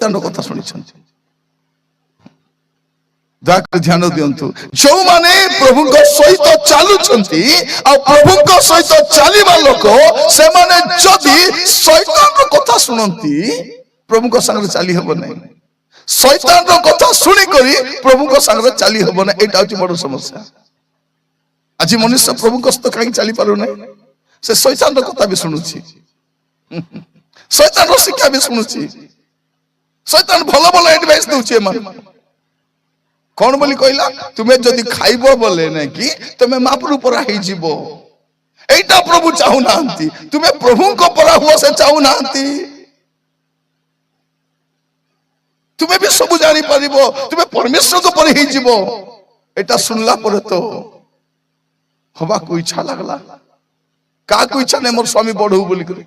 କଥା ଶୁଣିଛନ୍ତି ଦୟାକରି ଧ୍ୟାନ ଦିଅନ୍ତୁ ଯେଉଁମାନେ ପ୍ରଭୁଙ୍କ ସହିତ ଚାଲୁଛନ୍ତି ଆଉ ପ୍ରଭୁଙ୍କ ସହିତ ଚାଲିବା ଲୋକ ସେମାନେ ଯଦି ଶୈତାନର କଥା ଶୁଣନ୍ତି ପ୍ରଭୁଙ୍କ ସାଙ୍ଗରେ ଚାଲି ହେବ ନାହିଁ ଶୈତାନର କଥା ଶୁଣିକରି ପ୍ରଭୁଙ୍କ ସାଙ୍ଗରେ ଚାଲି ହେବ ନାହିଁ ଏଇଟା ହେଉଛି ବଡ଼ ସମସ୍ୟା ଆଜି ମନୁଷ୍ୟ ପ୍ରଭୁଙ୍କ ସହିତ କାହିଁକି ଚାଲି ପାରୁନାହିଁ ସେ ଶୈତାନର କଥା ବି ଶୁଣୁଛି ଶୈତାନର ଶିକ୍ଷା ବି ଶୁଣୁଛି ଶୈତାନ ଭଲ ଭଲ ଆଡଭାଇସ୍ ଦଉଛି ଏମାନଙ୍କୁ कौन बोली कहला तुम्हें जदि खाइब बोले ना कि तुम्हें महाप्रभु परा ही जीव एटा प्रभु चाहू नांती तुम्हें प्रभु को परा हुआ से चाहू नांती तुम्हें भी सब जानी परिबो तुम्हें परमेश्वर को पर ही जीव एटा सुनला पर तो हवा को इच्छा लगला का को इच्छा ने मोर स्वामी बढ़ू बोली कर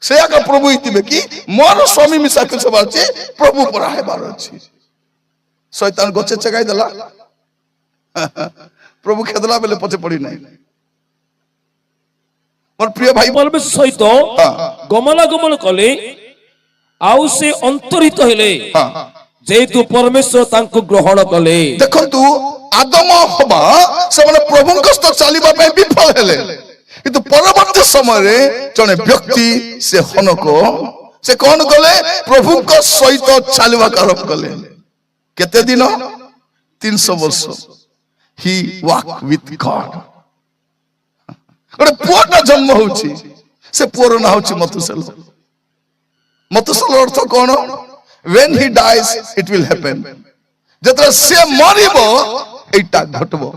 से आका प्रभु हितिबे कि मोर स्वामी मिसा के सब अछि प्रभु परा है बार अछि शैतान गचे चगाई देला प्रभु खेदला बेले पछे पड़ी नहीं मोर प्रिय भाई परमेश्वर सहित गमनागमन कले आउ से अंतरित हेले जेतु परमेश्वर तांको ग्रहण कले देखंतु आदम हवा से माने प्रभु कष्ट चलीबा में विफल हेले किंतु परवर्ती समय रे जने व्यक्ति से हनको से कोन कले प्रभु को सहित चलवा आरंभ कले केते दिन 300 वर्ष ही वॉक विथ गॉड गोटे पुआटा जन्म होची से पुअर ना होची मथुसेल अर्थ कोन when he dies it will happen जतरा से मरिबो एटा घटबो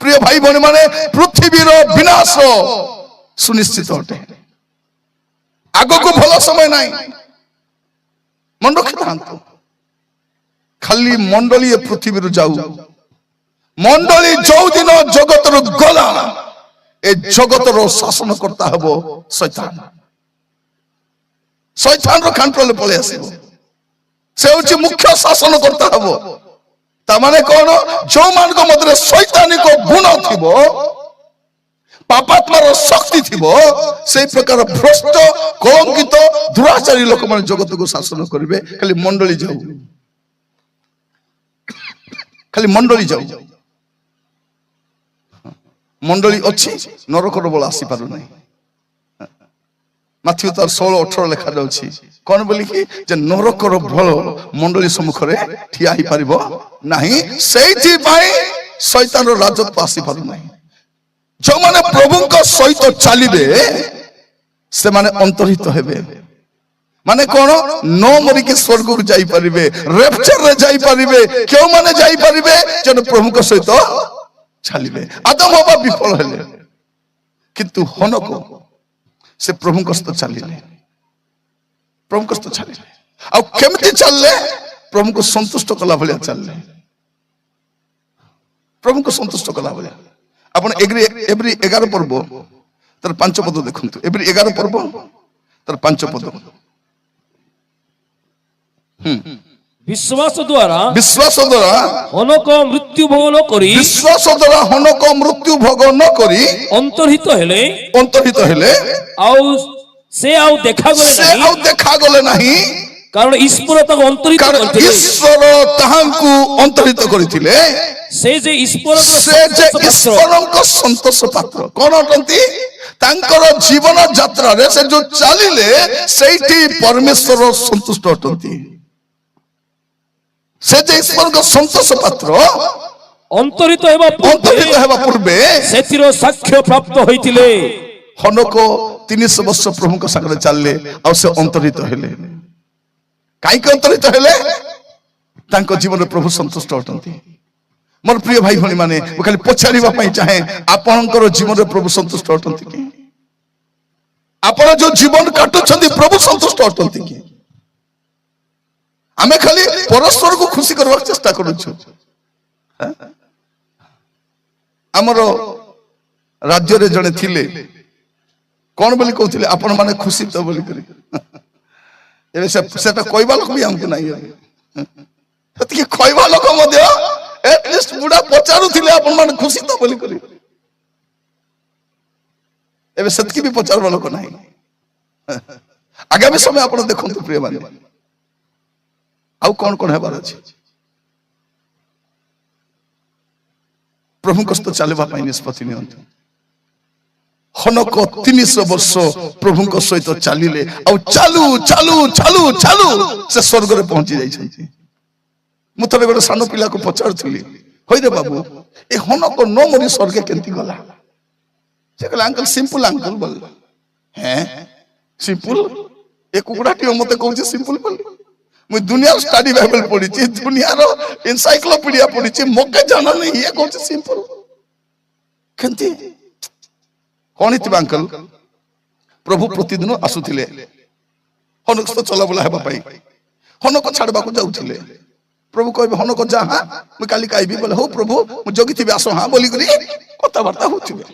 प्रिय भाई भनी माने पृथ्वी रो विनाश सुनिश्चित होते आगो को भलो समय नहीं मन रखी था खाली मंडली पृथ्वी जाऊ मंडली जो दिन जगत गला ए जगत रो शासन करता हबो शैतान रो कंट्रोल पळे आसीबो से होची मुख्य शासन करता हबो ता माने कोन जो मान को मधरे शैतानिक गुण थिबो पापात्मार शक्ति थिबो से प्रकार भ्रष्ट कलंकित दुराचारी लोक माने जगत को शासन करिवे खाली मंडली जाऊ मंडली अछि नरकर बल आसी पारु नै माथ्यू तार 16-18 लिखा जाउछि कोन बोली कि जे नरकर बल मंडली सम्मुख रे ठिया ही पारिबो नाही सेठी पई शैतान रो राजत्व आसी पारु नै जो माने प्रभु को सहित चलिबे से माने अंतरहित हेबे माने कोन नो मरी के स्वर्ग को जाई परिबे रैप्चर रे जाई परिबे क्यों माने जाई परिबे जन प्रभु को सहित चलिबे आदम हवा विफल हेले किंतु हनको से प्रभु को सहित चलिले आ केमति चलले प्रभु को संतुष्ट कला भलिया चलले प्रभु को संतुष्ट कला भलिया अपन एवरी 11 पर्व तर 5 पद देखंतु एवरी 11 पर्व तर 5 पद विश्वास द्वारा हनक मृत्यु भोग न करी विश्वास द्वारा हनक मृत्यु भोग न करी अंतरहित हेले आउ से आउ देखा गले नहीं कारण ईश्वर ताको अंतरित करथिले ईश्वर ताहांकु अंतरित करथिले से जे ईश्वर को संतोष पात्र कोन अटंती तांकर जीवन यात्रा रे से जो चलिले सेठी परमेश्वर संतुष्ट अटंती से जे ईश्वर को संतोष पात्र अंतरित हेबा पूर्वे सेथिरो साक्ष्य प्राप्त होइतिले हनको 300 वर्ष प्रभु को संग चलले आ से अंतरित हेले काई के अंतरित हेले तांको जीवन रे प्रभु संतुष्ट अटंती मोर प्रिय भाई भनी माने खाली पछाड़ीबा पई चाहे आपनकर जीवन रे प्रभु संतुष्ट अटंती कि आपण जो जीवन काटुछंती प्रभु संतुष्ट अटंती कि आमे खाली परस्पर को खुशी करबा चेष्टा करूछु हमर राज्य रे जने थिले कोन बोली कहथिले आपण माने खुशी तो बोली करी एबे सेटा कहबा लोक भी हमके नाही सती के कहबा लोक मध्य एटलिस्ट बुढ़ा पचारू थिले आपण माने खुशी तो बोली करी एबे सतकी भी पचारबा लोक नाही ଆଗାମୀ ସମୟ ଆପଣ ଦେଖନ୍ତୁ ପ୍ରିୟମାନେ, ଆଉ କଣ କଣ ହେବାର ଅଛି। ପ୍ରଭୁଙ୍କ ସହିତ ଚାଲିବା ପାଇଁ ନିଷ୍ପତ୍ତି ନିଅନ୍ତୁ। ହନକ 300 ବର୍ଷ ପ୍ରଭୁଙ୍କ ସହିତ ଚାଲିଲେ, ଆଉ ଚାଲୁ ଚାଲୁ ଚାଲୁ ଚାଲୁ ସେ ସ୍ୱର୍ଗରେ ପହଞ୍ଚି ଯାଇଛନ୍ତି। ମୁଁ ଥରେ ଗୋଟେ ସାନ ପିଲାକୁ ପଚାରୁଥିଲି, ହଇରେ ବାବୁ ଏ ହନକ ନ ମରି ସ୍ୱର୍ଗ କେମିତି ଗଲା? ସେ କହିଲା ଅଙ୍କଲ ସିମ୍ପଲ ଅଙ୍କଲ ବୋଲ। ହେଁ ସିମ୍ପଲ? ଏ କୁକୁଡ଼ାଟିଏ ମତେ କହୁଛି ସିମ୍ପଲ ବୋଲି? ମୁଁ ଦୁନିଆର ଷ୍ଟଡି ବାଇବଲ ପଢିଛି, ଦୁନିଆର ଏନସାଇକ୍ଲୋପିଡିଆ ପଢିଛି, ମତେ ଜଣା ନାହିଁ, ଇଏ କହୁଛି ସିମ୍ପଲ। କେମିତି କଣ ହେଇଥିବ ଅଙ୍କଲ? ପ୍ରଭୁ ପ୍ରତିଦିନ ଆସୁଥିଲେ ହନକ ସହିତ ଚଲାବୁଲା ହେବା ପାଇଁ, ହନକ ଛାଡବାକୁ ଯାଉଥିଲେ। ପ୍ରଭୁ କହିବେ ହନକ ଯା, ମୁଁ କାଲି ଖାଇବି ବୋଲେ, ହଉ ପ୍ରଭୁ ମୁଁ ଜଗିଥିବି ଆସ ହଁ ବୋଲିକରି କଥାବାର୍ତ୍ତା ହଉଥିବେ।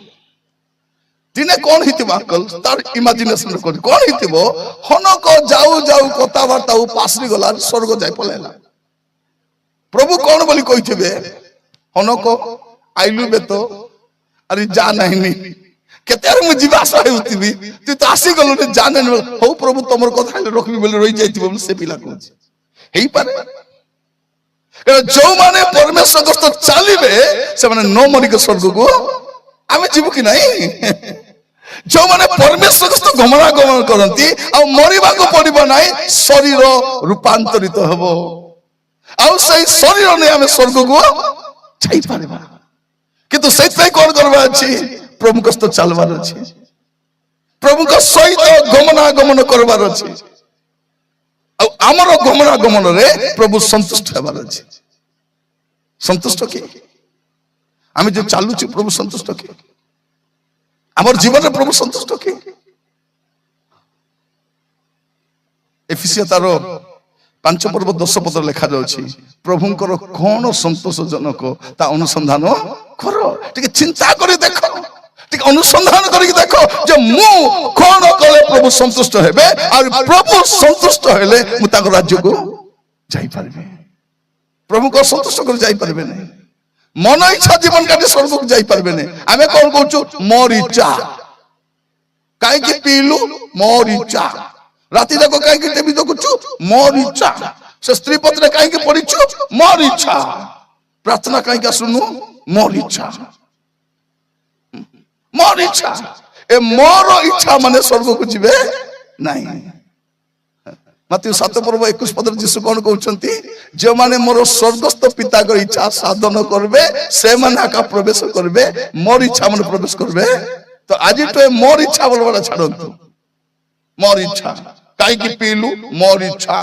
ଦିନେ କଣ ହେଇଥିବ ଅଙ୍କଲ, ତାର ଇମାଜିନେସନ କରି କଣ ହେଇଥିବ, ହନକ ଯାଉ ଯାଉ କଥାବାର୍ତ୍ତା ପାଶରି ଗଲା, ସ୍ୱର୍ଗ ଯାଇ ପଳେଇଲା। ପ୍ରଭୁ କଣ ବୋଲି କହିଥିବେ, ହନକ ଆଇଲୁ ବେତ ଆରେ ଯା ନାହିଁ, କେତେ ମୁଁ ଯିବା ଆଶା ହେଉଥିବି, ତୁଇ ତ ଆସିଗଲୁନି ଯା ନାହିଁ। ହଉ ପ୍ରଭୁ ତମର କଥା ହେଲେ ରଖିବି ବୋଲି ରହିଯାଇଥିବ ବୋଲି ସେ ପିଲା କହୁଛି। ହେଇପାରେ, ଯୋଉମାନେ ପରମେଶ୍ୱର ସହିତ ଚାଲିବେ ସେମାନେ ନ ମରିକ ସ୍ୱର୍ଗକୁ ଆମେ ଯିବୁ କି ନାହିଁ? ଯୋଉମାନେ ପରମେଶ୍ୱର ସହିତ ଗମନାଗମନ କରନ୍ତି ଆଉ ମରିବାକୁ ପଡିବ ନାହିଁ, ଶରୀର ରୂପାନ୍ତରିତ ହେବ, ଆଉ ସେଇ ଶରୀର ନେଇ ଆମେ ସ୍ୱର୍ଗକୁ ଯାଇପାରିବା। କିନ୍ତୁ ସେଇଥିପାଇଁ କଣ କରିବାର ଅଛି? ପ୍ରଭୁଙ୍କ ସହିତ ଚାଲବାର ଅଛି, ପ୍ରଭୁଙ୍କ ସହିତ ଗମନାଗମନ କରିବାର ଅଛି। ଆଉ ଆମର ଗମନାଗମନରେ ପ୍ରଭୁ ସନ୍ତୁଷ୍ଟ ହେବାର ଅଛି। ସନ୍ତୁଷ୍ଟ କି? ଆମେ ଯୋଉ ଚାଲୁଛୁ ପ୍ରଭୁ ସନ୍ତୁଷ୍ଟ କି? ଆମର ଜୀବନରେ ପ୍ରଭୁ ସନ୍ତୁଷ୍ଟ କି? ଏଫେସିୟ ତାର 5 ପର୍ବ 10 ପଦ ଲେଖା ଯାଉଛି, ପ୍ରଭୁଙ୍କର କଣ ସନ୍ତୋଷଜନକ ତା ଅନୁସନ୍ଧାନ କର। ଟିକେ ଚିନ୍ତା କରି ଦେଖ, ଟିକେ ଅନୁସନ୍ଧାନ କରିକି ଦେଖ ଯେ ମୁଁ କଣ କଲେ ପ୍ରଭୁ ସନ୍ତୁଷ୍ଟ ହେବେ, ଆଉ ପ୍ରଭୁ ସନ୍ତୁଷ୍ଟ ହେଲେ ମୁଁ ତାଙ୍କ ରାଜ୍ୟକୁ ଯାଇପାରିବି। ପ୍ରଭୁଙ୍କ ସନ୍ତୁଷ୍ଟ କରି ଯାଇପାରିବେ ନାହିଁ, ମନ ଇଚ୍ଛା ଜୀବନ କାଟି ସ୍ୱର୍ଗକୁ ଯାଇପାରିବେ ନାହିଁ। ଆମେ କଣ କହୁଛୁ, ମୋର ଇଚ୍ଛା। କାହିଁକି ପିଇଲୁ? ମୋର ଇଚ୍ଛା। ରାତି ଯାକ କାହିଁକି ଟିଭି ଦେଖୁଛୁ? ମୋର ଇଚ୍ଛା। ସେ ସ୍ତ୍ରୀ ପତ୍ରରେ କାହିଁକି ପଢିଛୁ? ମୋର ଇଚ୍ଛା। ପ୍ରାର୍ଥନା କାହିଁକି ଆସୁନୁ? ମୋର ଇଚ୍ଛା, ମୋର ଇଚ୍ଛା। ଏ ମୋର ଇଚ୍ଛା ମାନେ ସ୍ୱର୍ଗକୁ ଯିବେ ନାହିଁ। ମାଥିଉ 7 ପର୍ବ 21 ପଦରେ ଯୀଶୁ କଣ କହୁଛନ୍ତି, ଯେଉଁମାନେ ମୋର ସ୍ୱର୍ଗସ୍ଥ ପିତାଙ୍କ ଇଚ୍ଛା ସାଧନ କରିବେ ସେମାନେ ଆକା ପ୍ରବେଶ କରିବେ, ମୋର ଇଚ୍ଛା ମାନେ ପ୍ରବେଶ କରିବେ। ତ ଆଜିଠୁ ମୋର ଇଚ୍ଛା ବୋଲବାଟା ଛାଡନ୍ତୁ। ମୋର ଇଚ୍ଛା। କାହିଁକି ପିଇଲୁ? ମୋର ଇଚ୍ଛା।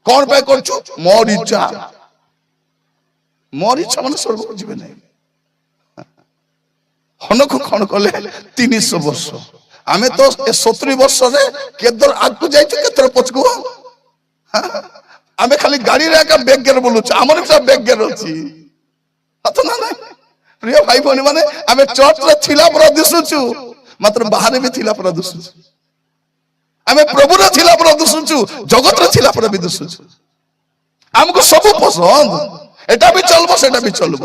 କଣ ପାଇଁ କରୁଛୁ? ମୋର ଇଚ୍ଛା। ମୋର ଇଚ୍ଛା ମାନେ ସ୍ୱର୍ଗକୁ ଯିବେ ନାହିଁ। ହନକ କଣ କଲେ? 300 ବର୍ଷ। ଆମେ ତ 70 ବର୍ଷରେ କେତେଥର ଆଗକୁ ଯାଇଛୁ, କେତେଥର ପଛକୁ। ଆମେ ଖାଲି ଗାଡିରେ ଏକା ବ୍ୟାକ୍ ଗିୟର ବୁଲୁଛୁ, ଆମର ବି ବ୍ୟାକ୍ ଗିୟର ଅଛି। ନା ନାଇଁ ପ୍ରିୟ ଭାଇ ଭଉଣୀ ମାନେ, ଆମେ ଚର୍ଚ୍ଚରେ ଥିଲା ପରା ଦିଶୁଛୁ, ମାତ୍ର ବାହାରେ ବି ଥିଲା ପରା ଦିଶୁଛୁ। ଆମେ ପ୍ରଭୁରେ ଥିଲା ପରା ଦିଶୁଛୁ, ଜଗତରେ ଥିଲା ପରା ବି ଦିଶୁଛୁ। ଆମକୁ ସବୁ ପସନ୍ଦ, ଏଟା ବି ଚଲବ ସେଟା ବି ଚଲବ।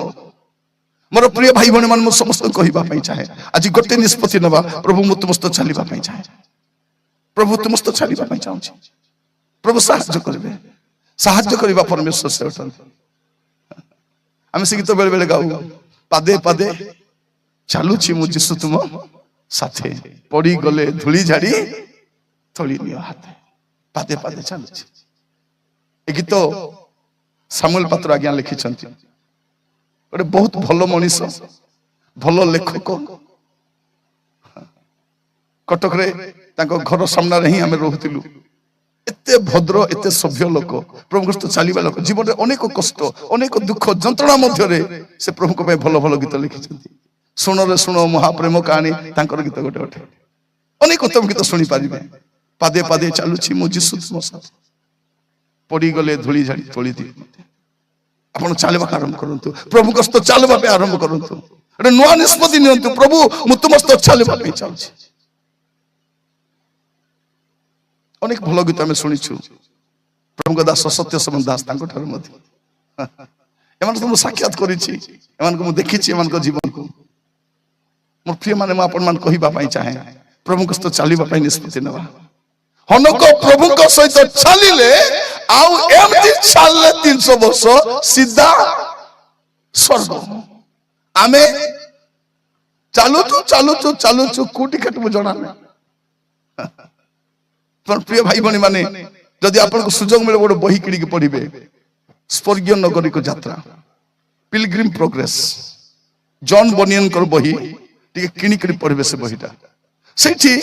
ମୋର ପ୍ରିୟ ଭାଇ ଭଉଣୀ ମାନେ, ମୁଁ ସମସ୍ତଙ୍କୁ କହିବା ପାଇଁ ଚାହେଁ, ଆଜି ଗୋଟେ ନିଷ୍ପତ୍ତି ନେବା, ପ୍ରଭୁ ମୁଁ ତୁମ ସହିତ ଚାଲିବା ପାଇଁ ଚାହେଁ, ପ୍ରଭୁ ତୁମ ସହିତ ଚାଲିବା ପାଇଁ ଚାହୁଁଛି। ପ୍ରଭୁ ସାହାଯ୍ୟ କରିବେ, ସାହାଯ୍ୟ କରିବା ପରମେଶ୍ୱର ସେ ଅଟନ୍ତି। ଆମେ ସେ ଗୀତ ବେଳେ ବେଳେ ଗାଉ, ପାଦେ ପାଦେ ଚାଲୁଛି ମୁଁ ଯୀଶୁ ତୁମ ସାଥେ, ପଡିଗଲେ ଧୂଳି ଝାଡି ତୋଳି ନିଅ ହାତେ। ପାଦେ ପାଦେ ଚାଲୁଛି। ଏ ଗୀତ ସାମୁଏଲ ପାତ୍ର ଆଜ୍ଞା ଲେଖିଛନ୍ତି। ଗୋଟେ ବହୁତ ଭଲ ମଣିଷ, ଭଲ ଲେଖକ। କଟକରେ ତାଙ୍କ ଘର ସାମ୍ନାରେ ହିଁ ଆମେ ରହୁଥିଲୁ। ଏତେ ଭଦ୍ର, ଏତେ ସଭ୍ୟ ଲୋକ, ପ୍ରଭୁଙ୍କ ସହିତ ଚାଲିବା ଲୋକ। ଜୀବନରେ ଅନେକ କଷ୍ଟ, ଅନେକ ଦୁଃଖ ଯନ୍ତ୍ରଣା ମଧ୍ୟରେ ସେ ପ୍ରଭୁଙ୍କ ପାଇଁ ଭଲ ଭଲ ଗୀତ ଲେଖିଛନ୍ତି। ଶୁଣରେ ଶୁଣ ମହାପ୍ରେମ କାହାଣୀ ତାଙ୍କର ଗୀତ ଗୋଟେ ଗୋଟେ। ଅନେକ ଉତ୍ତମ ଗୀତ ଶୁଣିପାରିବେ। ପାଦେ ପାଦେ ଚାଲୁଛି ମୁଁ ଯୀଶୁ ତୁମ ସାଥେ, ପଡିଗଲେ ଧୂଳି ଝାଡି ତୋଳି ଦିଅ ମତେ। ଆପଣ ଚାଲିବାକୁ ଆରମ୍ଭ କରନ୍ତୁ, ପ୍ରଭୁଙ୍କ ସହିତ ଚାଲିବା ପାଇଁ ଆରମ୍ଭ କରନ୍ତୁ। ଗୋଟେ ନୂଆ ନିଷ୍ପତ୍ତି ନିଅନ୍ତୁ, ପ୍ରଭୁ ମୁଁ ତୁମ ସହିତ ଚାଲିବା ପାଇଁ ଚାହୁଁଛି। ଅନେକ ଭଲ ଗୀତ ଆମେ ଶୁଣିଛୁ, ପ୍ରଭୁଙ୍କ ଦାସ ସତ୍ୟ ସମାନ ଦାସ ତାଙ୍କ ଠାରୁ ମଧ୍ୟ। ଏମାନଙ୍କୁ ମୁଁ ସାକ୍ଷାତ କରିଛି, ଏମାନଙ୍କୁ ମୁଁ ଦେଖିଛି, ଏମାନଙ୍କ ଜୀବନକୁ। ମୋ ପ୍ରିୟ ମାନେ, ମୁଁ ଆପଣ ମାନଙ୍କୁ କହିବା ପାଇଁ ଚାହେଁ, प्रभु सहित चलने निष्पत्ति नेबा हनक प्रभु सहित चलिले आउ एमती चलले 300 वर्ष सीधा स्वर्ग आमे चालुचु कोटी केटबो जणा नै पर प्रिय भाई बणी माने जदि आपन सुजोग मिले गोटे बही किणी के पढ़िबे स्वर्गीय नगरी को यात्रा पिलग्रिम प्रोग्रेस जॉन बनियन कर बही टिके किणी किणी पढ़िबे से बहीटा सेठी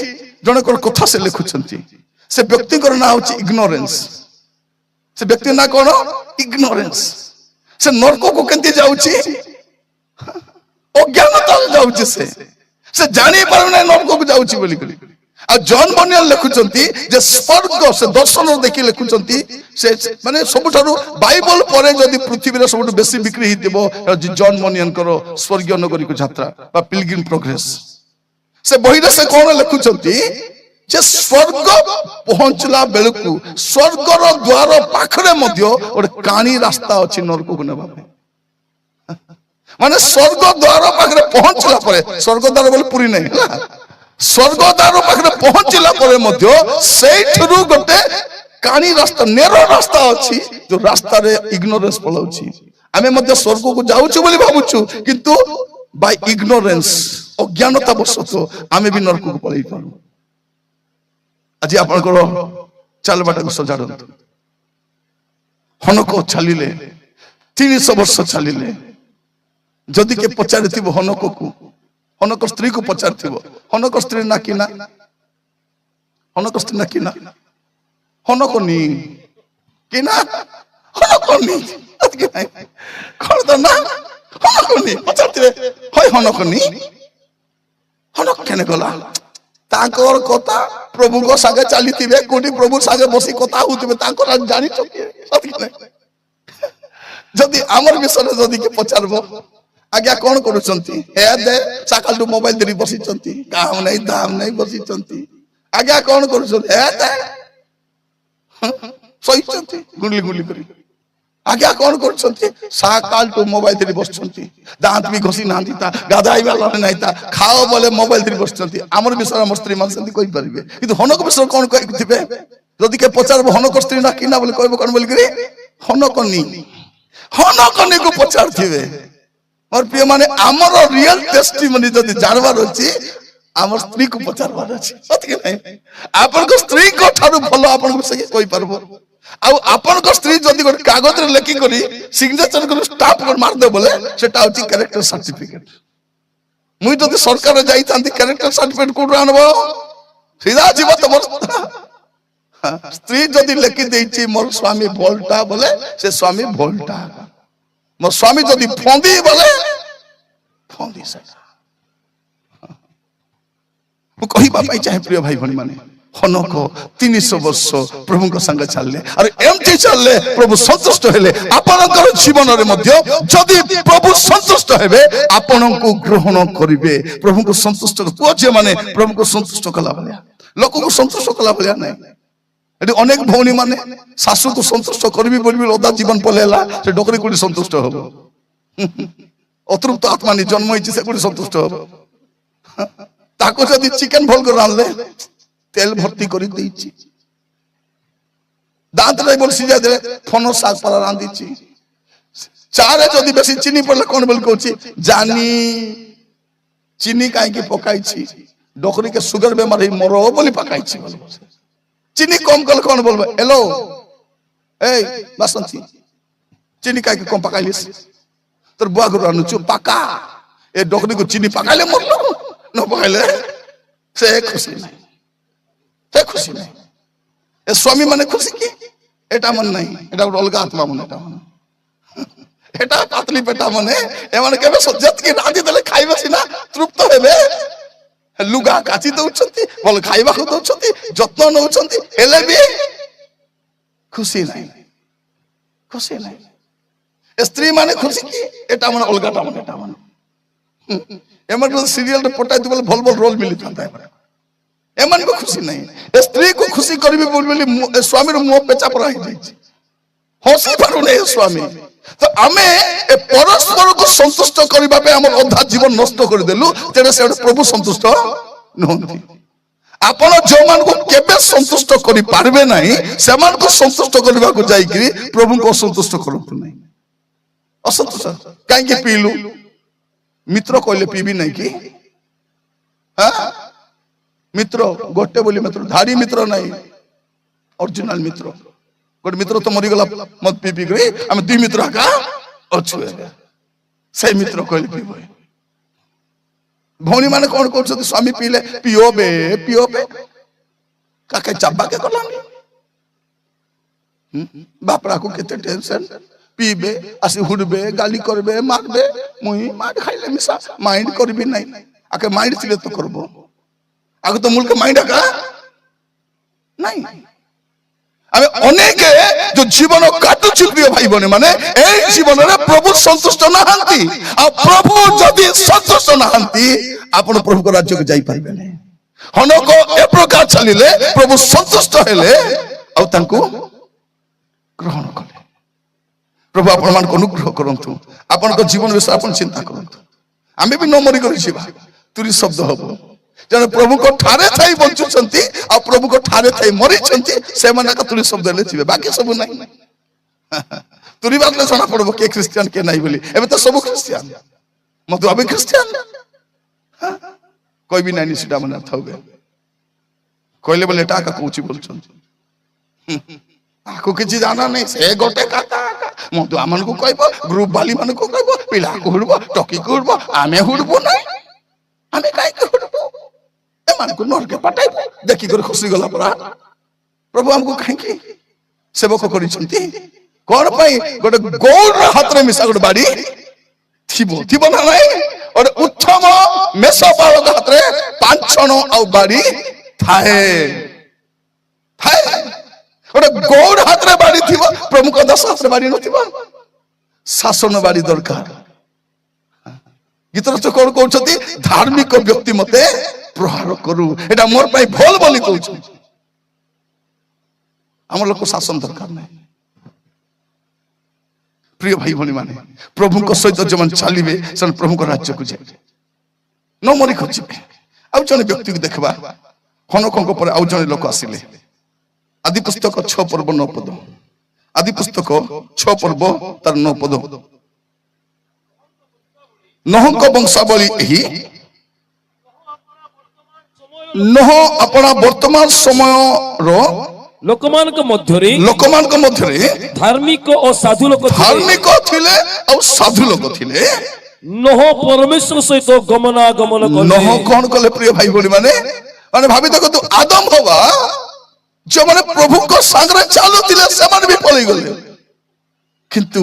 जने कर कथा से लिखुछंती से व्यक्ति कर ना होची इग्नोरेंस से व्यक्ति ना कोन इग्नोरेंस से नरक को केंती जाउची अज्ञानता जाउची से जानी पारने नरक को जाउची बोली करी आ जॉन बनियल लिखुचंती जे स्वर्ग से दर्शन देखि लिखुचंती से माने सबठारु बाइबल परे जदि पृथ्वी रे सबठु बेसी बिक्री हितिबो जॉन बनियल करो स्वर्गीय नगरी को यात्रा बा पिलग्रिम प्रोग्रेस से बहिरे से कोन लिखुचंती जे स्वर्ग पहुंचला बेलकु स्वर्गर द्वार पाखरे मध्य और कानी रास्ता अछि नरक को नेबा माने स्वर्ग द्वार पाखरे पहुंचला परे स्वर्ग द्वार बोले पूरी नहीं स्वर्गद्वार पाखरे पहुंचला परे मध्य सेठरु गोटे कानी रास्ता नेरो रास्ता अछि जो रास्ता रे इग्नोरेंस पलाउछि आमे मध्य स्वर्ग को जाउछु बोली भाबुछु किंतु बाय इग्नोरेंस अज्ञानता बसतो आमे भी नरक को पळै पारु आज आपण को चालबाटा को सजाडंतु हनको चलिले 300 वर्ष चलिले जदि के पचारिथिबो हनको को हनक स्त्री को पचार हनक स्त्री ना किना हनक स्त्री ना किना हनक नी किना हनक नी कौन तो ना हनक नी पचार होय हनक नी हनक केने गला ताकर कथा प्रभु को संगे चलीथिबे कोठी प्रभु संगे बसी कथा होतिबे ताकर जानि चकी सत कि जदि हमर विषय जदि के पचारबो आज्ञा कौन करुचंती हे दे सकाल टू मोबाइल धरी बसी चंती काम नहीं दाम नहीं बसी चंती आज्ञा कौन करुचंती हे दे सही चंती गुंडली गुंडली करी आज्ञा कौन करुचंती सकाल टू मोबाइल धरी बस चंती दांत भी घसी ना दीता गादाई वाला नहीं था खाओ बोले मोबाइल धरी बस चंती हमर विषय हमर स्त्री मान संती कोई परिबे किंतु हनक विषय कौन कहिथिबे जदि के पचारबो हनक स्त्री ना किना बोले कहबो कोन बोली करी हनकनी को पचारथिबे और प्रिय माने आमर रियल टेस्टिमनी जदि जानबार अछि आमर स्त्री को पचारबार अछि सत कि नहीं आपन को स्त्री को थारु भलो आपन को से कोई परबो आ आपन को स्त्री जदि कागज रे लेखि करी सिग्नेचर कर स्टाम्प कर मार दे बोले सेटा होची कैरेक्टर सर्टिफिकेट मुई जदि सरकार रे जाई तांती कैरेक्टर सर्टिफिकेट कोड आनबो सीधा जीव तमर स्त्री जदि लेखि देछि मोर स्वामी भोल्टा बोले से स्वामी भोल्टा मो स्वामी जदि फंदी बोले फंदी से वो कही बापाई चाहे प्रिय भाई भनी माने हनक 300 वर्ष प्रभु को संग चलले और एमती चलले प्रभु संतुष्ट हेले आपनकर जीवन रे मध्य जदि प्रभु संतुष्ट हेबे आपन को ग्रहण करिवे प्रभु को संतुष्ट को जे माने प्रभु को संतुष्ट कला भलिया लोक को संतुष्ट कला भलिया नहीं एटी अनेक भौनी माने सासू को संतुष्ट करबी बोलबी लदा जीवन पलेला से डोकरी कोडी संतुष्ट होबो अतृप्त आत्मा नि जन्म होइछि से कोडी संतुष्ट होबो ताको जदि चिकन भल कर रानले तेल भर्ती करी देइछि दांत रे बोल सिजा दे फनो साग पर रांदीछि चारे जदि बेसी चीनी पड़ले कोन बोल कहछि जानी चीनी काहे के पकाइछि डोकरी के शुगर बेमारी मरो बोली पकाइछि चीनी कम कल कौन बोलबे हेलो ए बसंती चीनी काहे के कम पकाइलिस तोर बुआ को रानु छु पका ए डोकरी को चीनी पकाइले मरलो न पकाइले से खुशी नहीं ए स्वामी माने खुशी की एटा मन नहीं एटा अलगा आत्मा मन एटा पातली पेटा मने ए माने केबे सज्जत के रांदी देले खाइबे सिना तृप्त हेबे लुगा काची दउछंती बोल खाइबा को दउछंती जत्न नउछंती हेले भी खुशी नहीं स्त्री माने खुशी की एटा मन अलगाटा मन एटा मन एमन सीरियल रे पटाई बोले भल रोल मिली थांता है एमन को खुशी नहीं स्त्री को खुशी करबी बोली स्वामी रो मुंह पेचा पर आई जाई हसी पारु नै स्वामी तो आमे ए परस्पर को संतुष्ट करबा पे हमर अधा जीवन नष्ट कर देलु तेरे से प्रभु संतुष्ट नहंती ଆପଣ ଯୋଉମାନଙ୍କୁ କେବେ ସନ୍ତୁଷ୍ଟ କରିପାରିବେ ନାହିଁ ସେମାନଙ୍କୁ ସନ୍ତୁଷ୍ଟ କରିବାକୁ ଯାଇକି ପ୍ରଭୁଙ୍କୁ ଅସନ୍ତୁଷ୍ଟ କରନ୍ତୁ ନାହିଁ। ଅସନ୍ତୁଷ୍ଟ କାହିଁକି ପିଇଲୁ? ମିତ୍ର କହିଲେ ପିଇବି ନାହିଁ କି? ମିତ୍ର ଗୋଟେ ବୋଲି ମିତ୍ର, ଧାଡି ମିତ୍ର ନାହିଁ, ଅରିଜିନାଲ ମିତ୍ର। ଗୋଟେ ମିତ୍ର ତ ମରିଗଲା ମଦ ପିଇ ପିଇ କରି, ଆମେ ଦୁଇ ମିତ୍ର ଏକା ଅଛୁ। ସେଇ ମିତ୍ର କହିଲେ ପିଇବ। ଭଉଣୀ ମାନେ କଣ କରୁଛନ୍ତି? ସ୍ୱାମୀ ପିଇଲେ ପିଓ ବେ କାକେ ଚାବାକେ କଲାନି। ବାପରାକୁ କେତେ ଟେନସନ, ପିଇବେ ଆସି ହୁଡବେ, ଗାଲି করবে, মারবে। মুই মার খাইলে মিশা মাইন্ড করবি নাই। আগে মাইন্ড ছিলে তো করব, আগে তো মূলকে মাইন্ড আকা নাই। আমি অনেকে যে জীবন কাটুছি প্রিয় ভাই বোনে মানে এই জীবନରେ প্রভু সন্তুষ্ট নাহান্তি। আর প্রভু যদি সন্তুষ্ট নাহান্তি আপন প্রভুଙ୍କ রাজ্যকে যাই পারিবে না। হনক এ প্রকার চালিলে প্রভু সন্তুষ্ট হেলে ଆଉ ତାଙ୍କୁ ଗ୍ରହଣ କଲେ। ପ୍ରଭୁ ଆପଣମାନଙ୍କୁ ଅନୁଗ୍ରହ କରନ୍ତୁ। ଆପଣଙ୍କ ଜୀବନ ବିଷୟରେ ଆପଣ ଚିନ୍ତା କରନ୍ତୁ। ଆମେ ବି ନ ମରି କରି ଯିବା, ତୁରି ଶବ୍ଦ ହବ। ତେଣୁ ପ୍ରଭୁଙ୍କ ଠାରେ ଥାଇ ବଞ୍ଚୁଛନ୍ତି ଆଉ ପ୍ରଭୁଙ୍କ ଠାରେ ଥାଇ ମରିଛନ୍ତି, ସେମାନେ ଏକା ତୁରି ଶବ୍ଦ ହେଲେ ଯିବେ, ବାକି ସବୁ ନାହିଁ। ତୁରି ବାଦଲେ ଜଣା ପଡିବ କିଏ ଖ୍ରୀଷ୍ଟିଆନ କିଏ ନାହିଁ ବୋଲି। ଏବେ ତ ସବୁ ଖ୍ରୀଷ୍ଟିଆନ, ମତେ ଭାବେ ଖ୍ରୀଷ୍ଟିଆନ କହିବି ନାହିଁ, ସେଟା ମନେ ଥାଉବେ କହିଲେ ବୋଲେ ଏଟା ଏକା କହୁଛି ବୋଲୁଛନ୍ତି। ଆକୁ କିଛି ଜାଣା ନାହିଁ, ସେ ଗୋଟେ କଥା ମଧୁ ଆମମାନଙ୍କୁ କହିବ, ଗ୍ରୁପ ବାଲି ମାନଙ୍କୁ କହିବ, ପିଲାକୁ ହୁଡବ, ଟକିକୁ ହୁଡବ, ଆମେ ହୁଡବୁ ନାହିଁ। ଆମେ କାହିଁକି ହୁଡବୁ? ଏମାନଙ୍କୁ ନରକେ ପଠାଇବୁ, ଦେଖିକରି ଖୁସି ଗଲା ପରା। ପ୍ରଭୁ ଆମକୁ କାହିଁକି ସେବକ କରିଛନ୍ତି? କଣ ପାଇଁ? ଗୋଟେ ଗୌର ହାତରେ ମିଶା ଗୋଟେ ବାଡି ଥିବ ନା ନାହିଁ? ଗୋଟେ ଉତ୍ତମ ମେଷପାଳକ ହାତରେ ପାଞ୍ଚଣ ଆଉ ବାଡି ଥାଏ। ଗୋଟେ ଗୌର ହାତରେ ବାଡି ଥିବ, ପ୍ରମୁଖ ଦାସ ହାତରେ ବାଡି ନଥିବ। ଶାସନ ବାଡି ଦରକାର। ଗୀତର କଣ କହୁଛନ୍ତି? ଧାର୍ମିକ ବ୍ୟକ୍ତି ମତେ ପ୍ରହାର କରୁ, ଏଟା ମୋର ପାଇଁ ଭଲ ବୋଲି କହୁଛନ୍ତି। ଆମର ଲୋକ ଶାସନ ଦରକାର ନାହିଁ। ପ୍ରିୟ ଭାଇ ଭଉଣୀ ମାନେ, ପ୍ରଭୁଙ୍କ ସହିତ ଯେଉଁମାନେ ଚାଲିବେ ସେମାନେ ପ୍ରଭୁଙ୍କ ରାଜ୍ୟକୁ ଯିବେ, ନ ମରି ଖୋଜିବେ। ଆଉ ଜଣେ ବ୍ୟକ୍ତିକୁ ଦେଖିବା, ହନକଙ୍କ ପରେ ଆଉ ଜଣେ ଲୋକ ଆସିଲେ। ଆଦି ପୁସ୍ତକ 6 ପର୍ବ 9 ପଦ। ଆଦି ପୁସ୍ତକ 6 ପର୍ବ ତାର 9 ପଦ। ନହଙ୍କ ବଂଶାବଳୀ ଏହି। ନହ ଆପଣା ବର୍ତ୍ତମାନ ସମୟର ଲୋକମାନଙ୍କ ମଧ୍ୟରେ ଧାର୍ମିକ ଓ ସାଧୁ ଲୋକ ଥିଲେ ଆଉ ସାଧୁ ଲୋକ ଥିଲେ। ନହ ପରମେଶ୍ୱର ସହିତ ଗମନାଗମନ କଲେ। ନହ କଣ କଲେ ପ୍ରିୟ ଭାଇ ଭଉଣୀ ମାନେ? ମାନେ ଭାବି ଦେଖନ୍ତୁ, ଆଦମ ହବା ଯେଉଁମାନେ ପ୍ରଭୁଙ୍କ ସାଙ୍ଗରେ ଚାଲୁଥିଲେ ସେମାନେ ବି ପଳେଇ ଗଲେ, କିନ୍ତୁ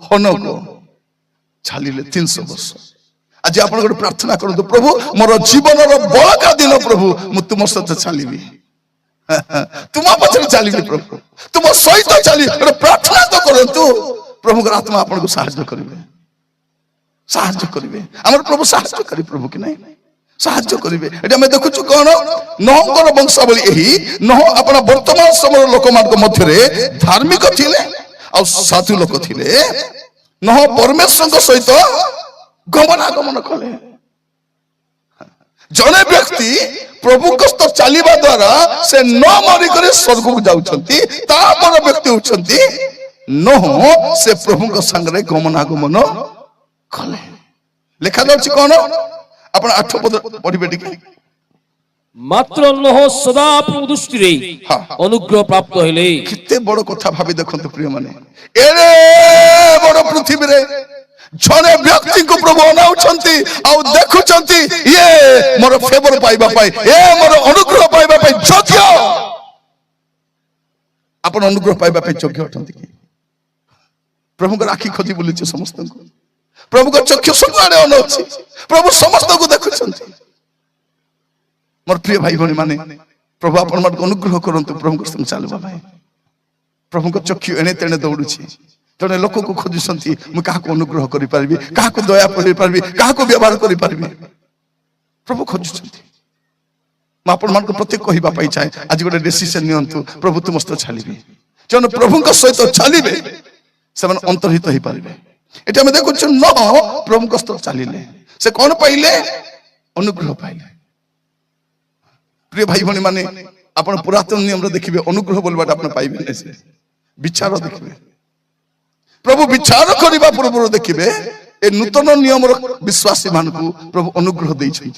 ହନକ ଚାଲିଲେ 300 ବର୍ଷ। ଆଜି ଆପଣ ଗୋଟେ ପ୍ରାର୍ଥନା କରନ୍ତୁ, ପ୍ରଭୁ ମୋର ଜୀବନର ବଳକା ଦିନ ପ୍ରଭୁ ମୁଁ ତୁମ ସହିତ ଚାଲିବି, ତୁମ ପଛରେ ଚାଲିବି, ପ୍ରଭୁ ତୁମ ସହିତ ଚାଲିବି। ଗୋଟେ ପ୍ରାର୍ଥନା ତ କରନ୍ତୁ, ପ୍ରଭୁଙ୍କର ଆତ୍ମା ଆପଣଙ୍କୁ ସାହାଯ୍ୟ କରିବେ, ସାହାଯ୍ୟ କରିବେ। ଆମର ପ୍ରଭୁ ସାହାଯ୍ୟକାରୀ ପ୍ରଭୁ କି ନାହିଁ? ସାହାଯ୍ୟ କରିବେ। ଏଠି ଆମେ ଦେଖୁଛୁ କଣ? ନହଙ୍କର ବଂଶାବଳୀ ଏହି। ନହ ଆପଣ ବର୍ତ୍ତମାନ ସମୟର ଲୋକମାନଙ୍କ ମଧ୍ୟରେ ଧାର୍ମିକ ଥିଲେ ଆଉ ସାଧୁ ଲୋକ ଥିଲେ। ନହ ପରମେଶ୍ୱରଙ୍କ ସହିତ ଗମନାଗମନ କଲେ। ଜଣେ ବ୍ୟକ୍ତି ପ୍ରଭୁଙ୍କ ସହିତ ଚାଲିବା ଦ୍ୱାରା ସେ ନ ମରିକରି ସ୍ୱର୍ଗକୁ ଯାଉଛନ୍ତି। ତାପର ବ୍ୟକ୍ତି ହଉଛନ୍ତି ନହ, ସେ ପ୍ରଭୁଙ୍କ ସାଙ୍ଗରେ ଗମନାଗମନ କଲେ। ଲେଖାଯାଉଛି କଣ? ଆପଣ 8 ପଦ ପଢିବେ ଟିକେ। ମାତ୍ର ନହ ସଦା ପ୍ରଭୁ ଦୃଷ୍ଟିରେ ଅନୁଗ୍ରହ ପ୍ରାପ୍ତ ହେଲେ। କେତେ ବଡ କଥା ଭାବି ଦେଖନ୍ତୁ ପ୍ରିୟ ମାନେ, ଏଡେ ବଡ ପୃଥିବୀରେ ଜଣେ ବ୍ୟକ୍ତିଙ୍କୁ ପ୍ରଭୁ ଅନାଉଛନ୍ତି ଆଉ ଦେଖୁଛନ୍ତି, ଇଏ ମୋର ଫେଭର ପାଇବା ପାଇଁ, ଏ ମୋର ଅନୁଗ୍ରହ ପାଇବା ପାଇଁ ଯୋଗ୍ୟ। ଆପଣ ଅନୁଗ୍ରହ ପାଇବା ପାଇଁ ଯୋଗ୍ୟ ଅଟନ୍ତି କି? ପ୍ରଭୁଙ୍କର ଆଖି ଖୋଜି ବୁଲୁଛି ସମସ୍ତଙ୍କୁ। ପ୍ରଭୁଙ୍କ ଚକ୍ଷୁ ସବୁଆଡେ ଅନଉଛି, ପ୍ରଭୁ ସମସ୍ତଙ୍କୁ ଦେଖୁଛନ୍ତି। ମୋର ପ୍ରିୟ ଭାଇ ଭଉଣୀ ମାନେ, ପ୍ରଭୁ ଆପଣମାନଙ୍କୁ ଅନୁଗ୍ରହ କରନ୍ତୁ ପ୍ରଭୁଙ୍କ ସଙ୍ଗେ ଚାଲିବା ପାଇଁ। ପ୍ରଭୁଙ୍କ ଚକ୍ଷୁ ଏଣେ ତେଣେ ଦୌଡୁଛି। ଜଣେ ଲୋକକୁ ଖୋଜୁଛନ୍ତି, ମୁଁ କାହାକୁ ଅନୁଗ୍ରହ କରିପାରିବି, କାହାକୁ ଦୟା କରିପାରିବି, କାହାକୁ ବ୍ୟବହାର କରିପାରିବି। ପ୍ରଭୁ ଖୋଜୁଛନ୍ତି। ମୁଁ ଆପଣମାନଙ୍କୁ ପ୍ରତ୍ୟେକ କହିବା ପାଇଁ ଚାହେଁ, ଆଜି ଗୋଟେ ଡିସିସନ ନିଅନ୍ତୁ, ପ୍ରଭୁ ତୁମ ସହିତ ଚାଲିବେ। ଜଣେ ପ୍ରଭୁଙ୍କ ସହିତ ଚାଲିବେ ସେମାନେ ଅନ୍ତର୍ହିତ ହେଇପାରିବେ। ଏଠି ଆମେ ଦେଖୁଛୁ ନହ ପ୍ରଭୁଙ୍କ ସହିତ ଚାଲିଲେ। ସେ କଣ ପାଇଲେ? ଅନୁଗ୍ରହ ପାଇଲେ। प्रिय भाई भनी माने आपण पुरातन नियम रे देखिबे अनुग्रह बोलबाटा आपण पाइबे नै से विचार देखिबे प्रभु विचार करबा पूर्व देखिबे ए नूतन नियम रो विश्वासी मानकु प्रभु अनुग्रह दै छै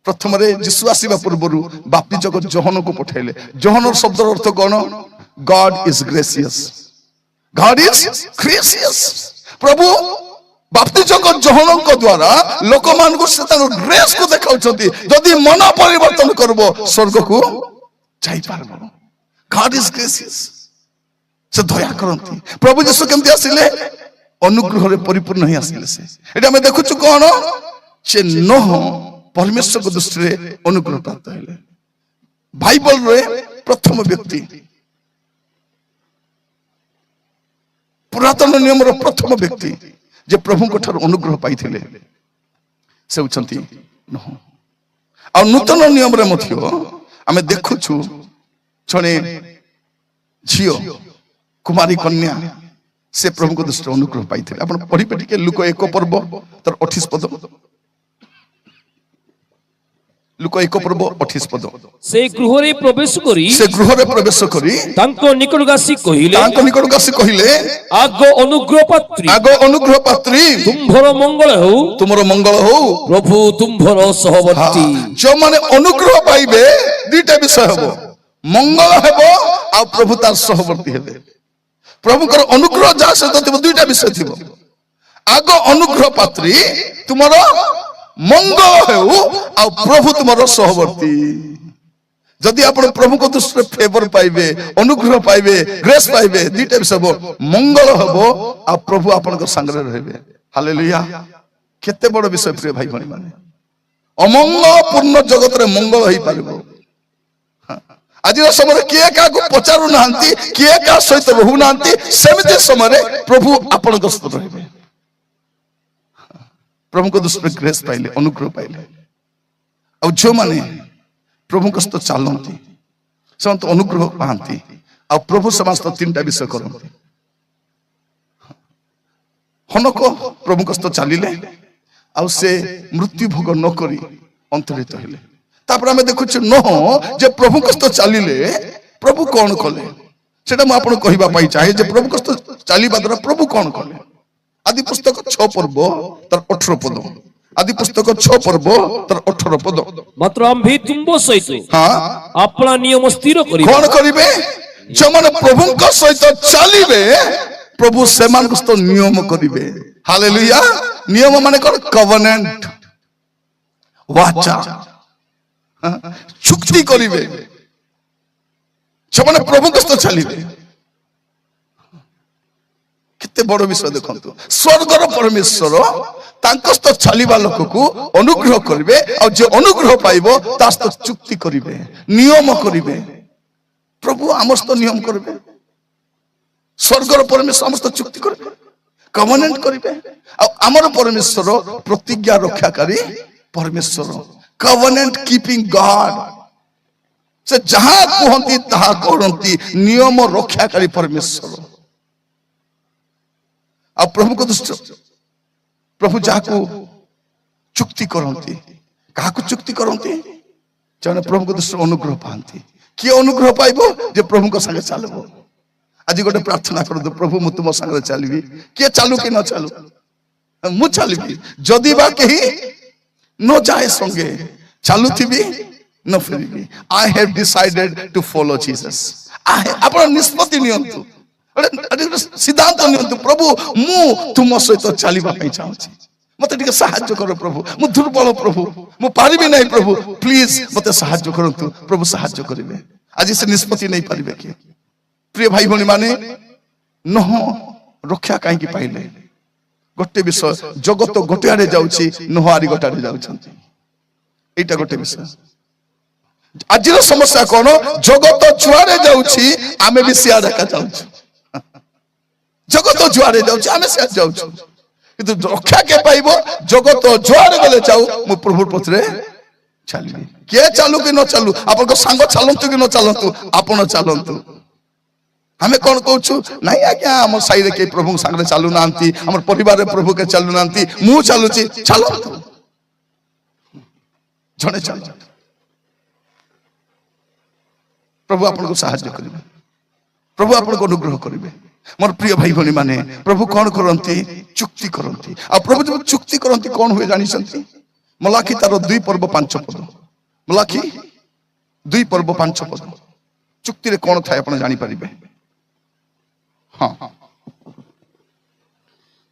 प्रथम रे यीशु आसीबा पूर्व बापी जगत जहन को पठाइले जहन शब्द अर्थ कोन God is gracious God is gracious प्रभु बापी जगत जहन को द्वारा लोक मान को से ग्रेस को देखाउछंती जदी मन परिवर्तन करबो स्वर्ग को जाई पारबो गॉड इज ग्रेसियस से दया करंती प्रभु यीशु केमति आसिले अनुग्रह रे परिपूर्ण ही आसिले से एटा हम देखुछु कोन से नोह परमेश्वर को दृष्टि रे अनुग्रह प्राप्त हेले बाइबल रे प्रथम व्यक्ति पुरातन नियम रो प्रथम व्यक्ति जे प्रभु को ठार अनुग्रह पाइथिले से उचंती नोह आ नूतन नियम रे मथियो हमें देखुछु जने झियो कुमारी कन्या से प्रभु को दृष्टि अनुग्रह पाइथिले आपण पढि पढि के लुक 1 पर्व तर 28 पद लुक 1 पर्व 28 पद से गृह रे प्रवेश करी तांको निकट आसी कहिले आगो अनुग्रह पात्री तुमरो मंगल हो प्रभु तुमरो सहवर्ती जो माने अनुग्रह पाइबे दीटा विषय हबो मंगल हेबो आ प्रभु तार सहवर्ती हेबे प्रभु कर अनुग्रह जा सहित थिबो दुईटा विषय थिबो आगो अनुग्रह पात्री तुमरो मंगल हेउ आ प्रभु तुमरो सहवर्ती जदि आपण प्रभु को दृष्टि फेवर पाइबे अनुग्रह पाइबे ग्रेस पाइबे दुईटा विषय हबो मंगल हबो आ प्रभु आपण को संग रे रहबे हालेलुया केते बड़ विषय प्रिय भाई भणी माने अमंगल पूर्ण जगत रे मंगल होई पारिबो आज समय किए क्या पचारू ना किए क्या सहित रहू ना सेमती समय प्रभु आपण रहे प्रभु को दृष्टि ग्रेस पाइले अनुग्रह पाइले और जो माने प्रभु को चलती से अनुग्रह पाती आ प्रभु समस्त 3टा विषय करते हनक प्रभु को चलिले आ से मृत्यु भोग नक अंतरित हेले तापर हमें देखुछु नोह जे प्रभु कस्त चलिले प्रभु कौन कले सेटा म आपन कहिबा पाई चाहे जे प्रभु कस्त चलिबा द्वारा प्रभु कौन कले आदि पुस्तक 6 पर्व तर 18 पद आदि पुस्तक 6 पर्व तर 18 पद मात्र हम भी तुमबो सहित हां अपना नियम स्थिर करिबे कौन करिवे जे माने प्रभु को सहित चलिबे प्रभु सेमान कस्त नियम करिवे हालेलुया नियम माने कोन कवेनेंट वाचा चुक्ति करिवे छमने प्रभु कस्त चलिवे किते बड़ विषय देखंतु स्वर्गर परमेश्वर तांकस्त चलिबा लोक को अनुग्रह करिवे और जे अनुग्रह पाइबो तास्त चुक्ति करिवे नियम करिवे प्रभु आमस्त नियम करिवे स्वर्गर परमेश्वर आमस्त चुक्ति करिवे कवेनेंट करिवे और हमर परमेश्वर प्रतिज्ञा रक्षाकारी परमेश्वर कवेनेंट कीपिंग गॉड से जहां कहंती तहा करंती नियम रक्षाकारी परमेश्वर आ प्रभु को दृष्टि प्रभु जाको चुक्ति करंती कहा को चुक्ति करंती जने प्रभु को दृष्टि अनुग्रह पांती किए अनुग्रह पाइबो जे प्रभु को संगे चलबो आज गोटे प्रार्थना कर दो प्रभु मु तुम संगे चलबी किए चालू कि न चालू मु चलबी जदी बा कही न जाए संगे चालू थी न फेरबी I have decided to follow Jesus आपण निष्पत्ति नियंतु सिद्धांत नियंतु प्रभु मु तुम सहित चलिबा पई चाहूची मते टिके सहायता करो प्रभु मु दुर्बल प्रभु मु पारिबी नै प्रभु प्लीज मते सहायता करंतु प्रभु सहायता करिवे आज से निष्पत्ति नै पारिबे कि प्रिय भाई भनी माने नह रक्षा काहे कि पाइले गोटे विषय जगत गोटे आड़े जाउची नह आरी गोटे आड़े जाउछंती एटा गोटे विषय आज समस्या कौन जगत जुआरे जाउची आमे भी सियाडा का जाउछु जगत जुआरे जाउची आमे सियाडा जाउछु किंतु रक्षा के पाइबो जगत जुआरे गले जाऊ मु प्रभु पथरे चलबी के चालू कि न चालू आपन को संग चलंतु कि न चलंतु आपन चलंतु हमें कौन कहूँ नहीं आज्ञा आम साई रे के प्रभु संगे चलू नांती हमर परिवार रे प्रभु के चलू नांती मु चलुची चलंतु जने चल प्रभु आपको साहाय्य करेंगे, प्रभु आपको अनुग्रह करेंगे। मोर प्रिय भाई भनी माने प्रभु कौन करती चुक्ति करती। आ प्रभु जब चुक्ति करती कौन हुए जानी मलाखी तार 2 पर्व 5 पद, मलाखी 2 पर्व 5 पद चुक्ति रे कौन थाए आप जानी पारिबे। हाँ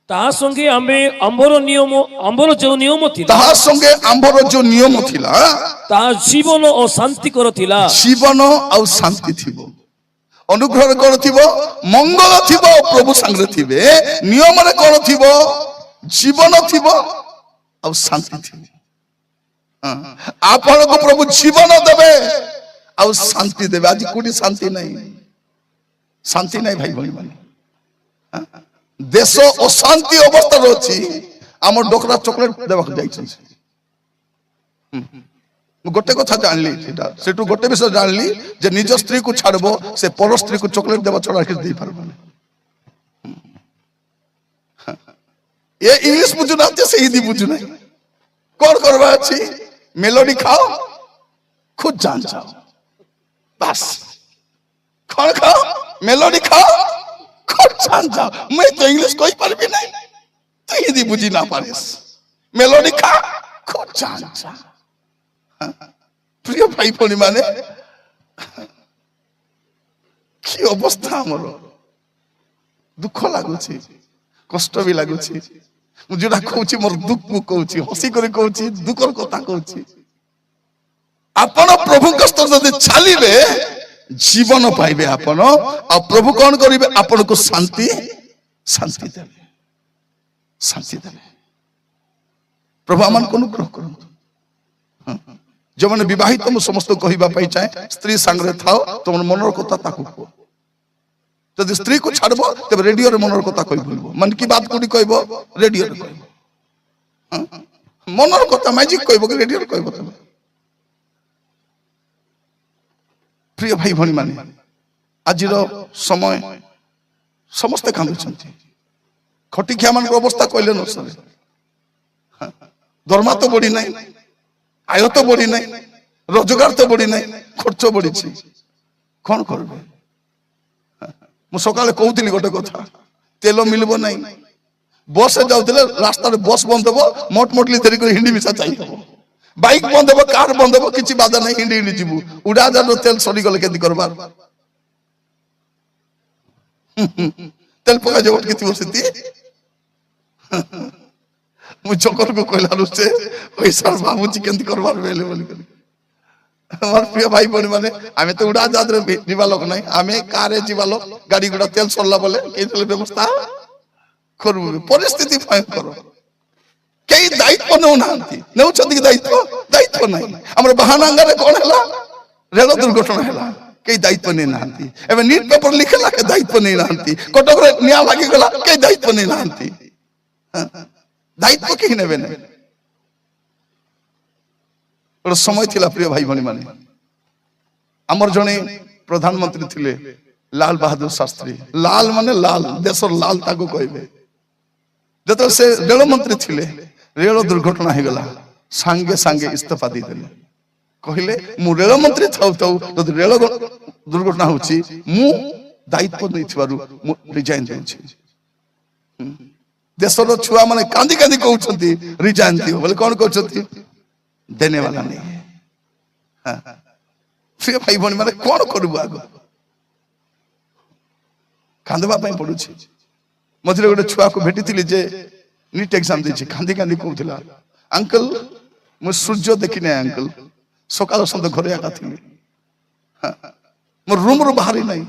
ता संगे आमे आंबर जो नियम थिला, ता संगे आंबर जो नियम थिला ता जीवन और शांति कर थिला। जीवन और शांति थिबो, अनुग्रह कौन थिबो, मंगल थिबो, प्रभु संगे थिबे। नियम रे कौन थिबो, जीवन थिबो और शांति थिबो। आपन को प्रभु जीवन देबे और शांति देबे। आज कोडी शांति नहीं, शांति नहीं भाई भाई माने देश अशांति अवस्था रही। आम डोकरा चॉकलेट देवा जाइछन गोटे कथा जानली सेठू गोटे विषय जानली जे निज स्त्री को छाड़बो से पर स्त्री को चॉकलेट देवा छड़ा किस दे पारबो। ये इंग्लिश बुझु ना से हिंदी बुझु ना कौन करबा अछि मेलोडी खाओ खुद जान जाओ बस। कौन खाओ मेलोडी खाओ खुद जान जाओ। मैं तो इंग्लिश कोई पारबी नहीं, तो हिंदी बुझी ना पारिस। मेलोडी खा खुद जान जा। प्रिय भाई भनी माने कि अवस्था हमर दुख लागुछि, कष्ट भी लागुछि। मु जेटा कहूछि मोर दुख को कहूछि, हसी करे कहूछि, दुखर कथा कहूछि। आपण प्रभु कष्ट जदि छालिबे जीवन पाइबे आपण। आ प्रभु कौन करिबे आपण को शांति शांति देबे, शांति देबे। प्रभु आमन को अनुग्रह करंतु। जो मैंने विवाहित मु समस्त कहबा पई चाहे स्त्री संगे थाओ तुम मनर कथा ताकू को। जदि स्त्री को छाड़बो तब रेडियो रे मनर कथा कहि बोलबो, मन की बात कोडी कहबो रेडियो रे कहबो। मनर कथा मैजिक कहबो कि रेडियो रे कहबो। तब प्रिय भाई भनी माने आजिर समय समस्त कांदुछंती। खटिखिया मान अवस्था कहले न सरे। दरमा तो बढ़ी नहीं, आय तो बढ़ी नहीं, रोजगार तो बढ़ी नहीं, खर्च बढ़ी। कौन करबे। मु सकाले कहूतिली गोटे कथा, तेल मिलबो नहीं। बस जाउतिले रास्ता रे बस बंद देबो, मोट मोटली धरी कर हिंडी मिसा चाहिए देबो। बाइक बंद देबो, कार बंद देबो, किछि बाधा नहीं, हिंडी हिंडी जीवु। उड़ा जा तेल सरी गले केदी करबार। तेल पका जे उठ के बसती मु चकर को कहला रुसे ओइ सर बाबूजी केंती करबार बेले बोली कर। हमर प्रिय भाई बहन माने आमे तो उड़ा जात रे जीवा लोक नहीं, आमे कारे जीवा लोक। गाड़ी गुड़ा तेल सरला बोले केतले व्यवस्था करबो। परिस्थिति फाइन करो केई दायित्व न नांती नेउ छथि दायित्व नहीं। हमर बहाना रे कोन हला रेल दुर्घटना हला केई दायित्व नहीं नांती। एबे न्यूज पेपर लिखला के दायित्व नहीं नांती। कटक रे निया लागी गला केई दायित्व नहीं नांती। दायित्व कहीं नेबे नहीं। समय थिला प्रिय भाई भनी माने आमर जने प्रधानमंत्री थिले लाल बहादुर शास्त्री। लाल माने लाल, देशर लाल ताको कहबे। जत से रेल मंत्री थिले रेल दुर्घटना हे गला संगे संगे इस्तीफा दी देले। कहले मु रेल मंत्री थाउ थाउ जद रेल दुर्घटना होची मु दायित्व नै थिबारु मु रिजाइन देउछि। देशर छुआ माने कांदी कांदी कहउछंती रिजाइन दियो बोले कौन कहउछंती देने वाला नहीं है। प्रिय भाई भनी माने कौन करबो आगो कांदबा पई पडुछि। मझरे गोटे छुआ को भेटिथिली जे नीट एग्जाम देछि, कांदी कांदी कहउथिला अंकल मु सूर्य देखि नै अंकल, सकाल संत घरे आका थिली मो रूम रो बाहरी नहीं।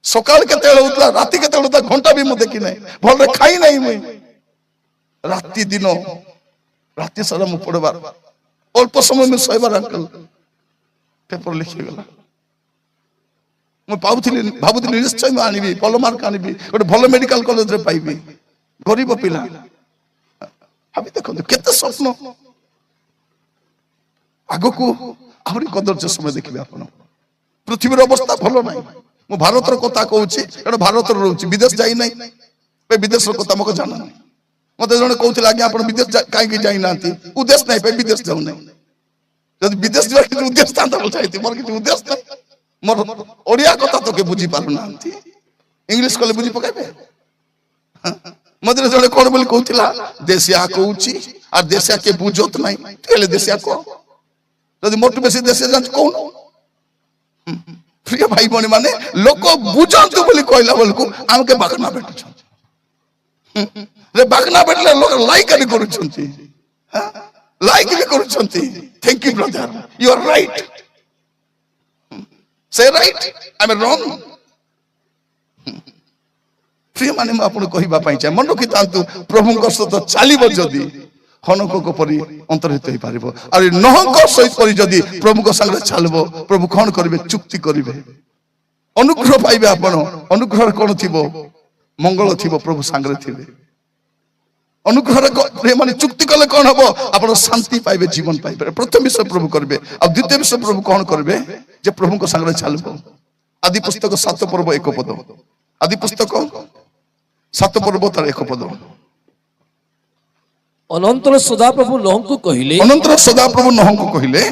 सकाल केते होतला राती केते होतला घंटा भी मु देखि नै, भल रे खाई नहीं मुई। राती दिन राती सारा मु पढबार अल्प समय में सहीबार अंकल पेपर लिखि गला। मु भाबुथिली निश्चय मैं आनिबी, भल मार्क आनिबी, गोटे भल मेडिकल कॉलेज रे पाइबी। गरीब पिला भाबी देखो केते स्वप्न आगो को आहुरी कदर्य समय देखिबे आपण। पृथ्वीर अवस्था भलो नाही। मु भारतर कथा कहूछि कारण भारतर रहउछि, विदेश जाई नाही। पे विदेश रो कथा मको जाना नाही। मते जने कहउथिला कि आपण विदेश काई कि जाई नांती, उद्देश्य नाही पे विदेश जाऊ नाही। जदि विदेश जाय कि उद्देश्य तांता बोल चाहती मोर कि उद्देश्य नाही। मोर ओडिया कथा तो के बुझी पारु ना इंग्लिश कले बुझी पकाइबे मधुर जड़े कौन बोली कहूला देशिया कहूची और देशिया के बुझत नहीं कहले देशिया कह जदि मोटू बेसी देशिया जान कौन प्रिय भाई बहनी माने लोक बुझंतु बोली कहला बोलकु हमके बाकना बेटु रे बाकना बेटले लोक लाइक भी करूछंती लाइक भी करूछंती thank you brother you are right say right I am wrong प्रिय माने म आपन कहिबा पई चाहे मन रखितांतु प्रभुଙ୍କ सहित चालिबो जदी हनको परि अंतर्हित होई पारिबो अरे नहंक सहित परि जदी प्रभुଙ୍କ संगे चालबो प्रभु कोन करिवे चुक्ति करिवे अनुग्रह पाइबे आपन अनुग्रह कोन थिबो मंगल थिबो प्रभु संगे थिबे अनुग्रह प्रिय माने चुक्ति कले कोन हबो आपन शांति पाइबे जीवन पाइबे प्रथम विषय प्रभु करिवे आ द्वितीय विषय प्रभु कोन करिवे जे प्रभुଙ୍କ संगे चालबो आदि पुस्तक 7 पर्व 1 पद आदि पुस्तक 7 पर्व तार 1 पद अनंतर सदाप्रभु नहंकु कहिले अनंतर सदाप्रभु नहंकु कहिले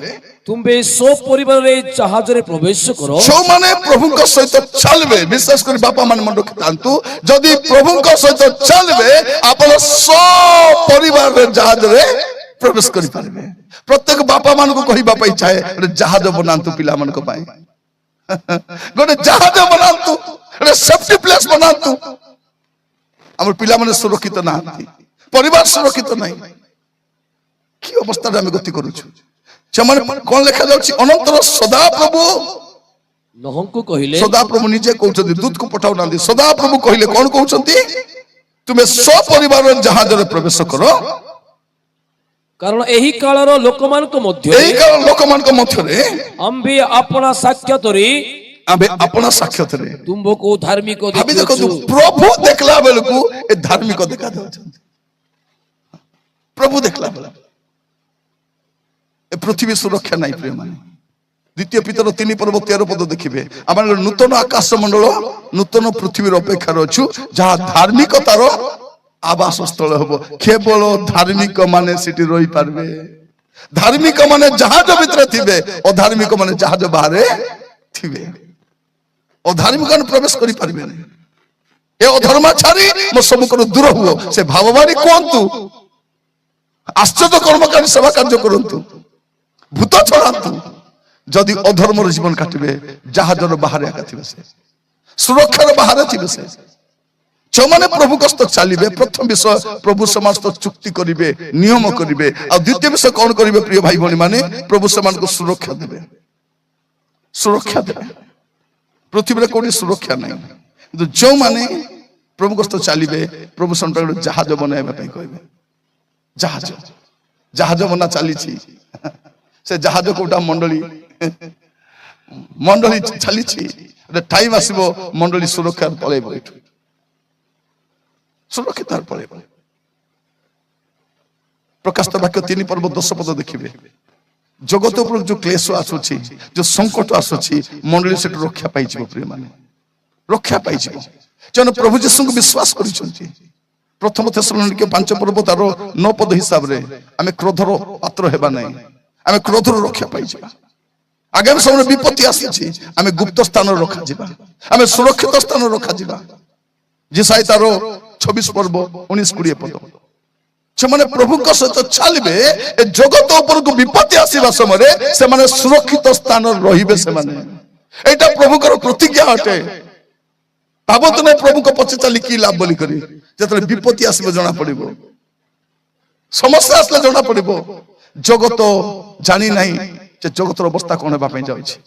तुमे सो परिवार रे जहाज रे प्रवेश करो जो माने प्रभुଙ୍କ सहित चलबे विशेष कर बापा मान मन रखितांतु जदि प्रभुଙ୍କ सहित चलबे आपण सो परिवार रे जहाज रे प्रवेश करि पारबे प्रत्येक बापा मान को कहिबा पई चाहे जहाज बनांतु पिला मान को पाए गोटे जहाज बनांतु रे सेफ्टी प्लेस बनांतु हमर पिला माने सुरक्षित नाहंती परिवार सुरक्षित नहीं कि अवस्था रे हम गति करूछु चमन कोन लेखा जाउछि अनंतर सदा प्रभु नहंकु कहिले सदा प्रभु निजे कहउछथि दूत को पठाउ नांदी सदा प्रभु कहिले कोन कहउछथि तुमे सो परिवार जहाज रे प्रवेश करो कारण एही कालर लोकमान को मध्य एही काल लोकमान को मध्य रे आम्बे अपना साक्षात रे आबे अपना साक्षात रे तुमको धार्मिक अभी देखो तू प्रभु देखला बेलकु ए धार्मिक देखा दउछथि प्रभु देखला बेला ए पृथ्वी सुरक्षा नहीं प्रिय माने द्वितीय पितर 3 पर्व 13 पद देखिबे आम नूतन आकाश मंडल नूतन पृथ्वी अपेक्षा रछु जहाँ धार्मिकतार आवास स्थल हबो केवल धार्मिक माने सिटी रही पारबे धार्मिक माने जहाज भीतर थिबे अधार्मिक माने जहाज बाहर थिबे अधार्मिक माने प्रवेश करि पारबे नहीं ए अधर्माचारी मो सबको दूर हुओ से भाववाणी कोंतु आश्चर्य कर्मकारी सेवा कार्य करंतु भूत छड़ांतु जदि अधर्मर जीवन काटिबे जहाजर बाहर आका थिबे से सुरक्षार बाहर थिबे से जो माने प्रभु कस्त चलिबे प्रथम विषय प्रभु समाज तो चुक्ति करिवे नियम करिवे आ द्वितीय विषय कोन करिवे प्रिय भाई भनी माने प्रभु समाज को सुरक्षा देबे पृथ्वी रे कोनी सुरक्षा नहीं किंतु जो माने प्रभु कस्त चलिबे प्रभु समाज जहाज बनाइबा पई कहबे जहाज जहाज बना चली से जहाज कोटा मंडली मंडली चली टाइम आसबो मंडली सुरक्षा पळेबो एठु सुरक्षित पळेबो प्रकाशित वाक्य 3 पर्व 10 पद देखिबे जगत उपर जो क्लेश आसुछि जो संकट आसुछि मंडली से रक्षा पाई जिवो प्रिय माने रक्षा पाई जिवो जन प्रभु यीशु को विश्वास करिसंती प्रथम थेसलोनिके 5 पर्व तार 9 पद हिसाब रे आमे क्रोधर पात्र हेबा नै आमे क्रोधर रक्षा पाई जिबा आगामी समय विपत्ति आसी आमे गुप्त स्थान रखा जिबा आमे सुरक्षित स्थान रखा जिबा जिसाई तार 26 पर्व 19 20 पद से माने प्रभु को सहित चलबे ए जगत ऊपर को विपत्ति आसीबा समय रे से माने सुरक्षित स्थान रहिबे से माने एटा प्रभु को प्रतिज्ञा हटे भावत नहीं प्रभु को पछे चली की लाभ बोली करी जतले विपत्ति आसीबे जणा पड़िबो समस्या आसले जणा पड़िबो जगत जानी नहीं जे जगतर अवस्था कोन हेबा पई जाउछि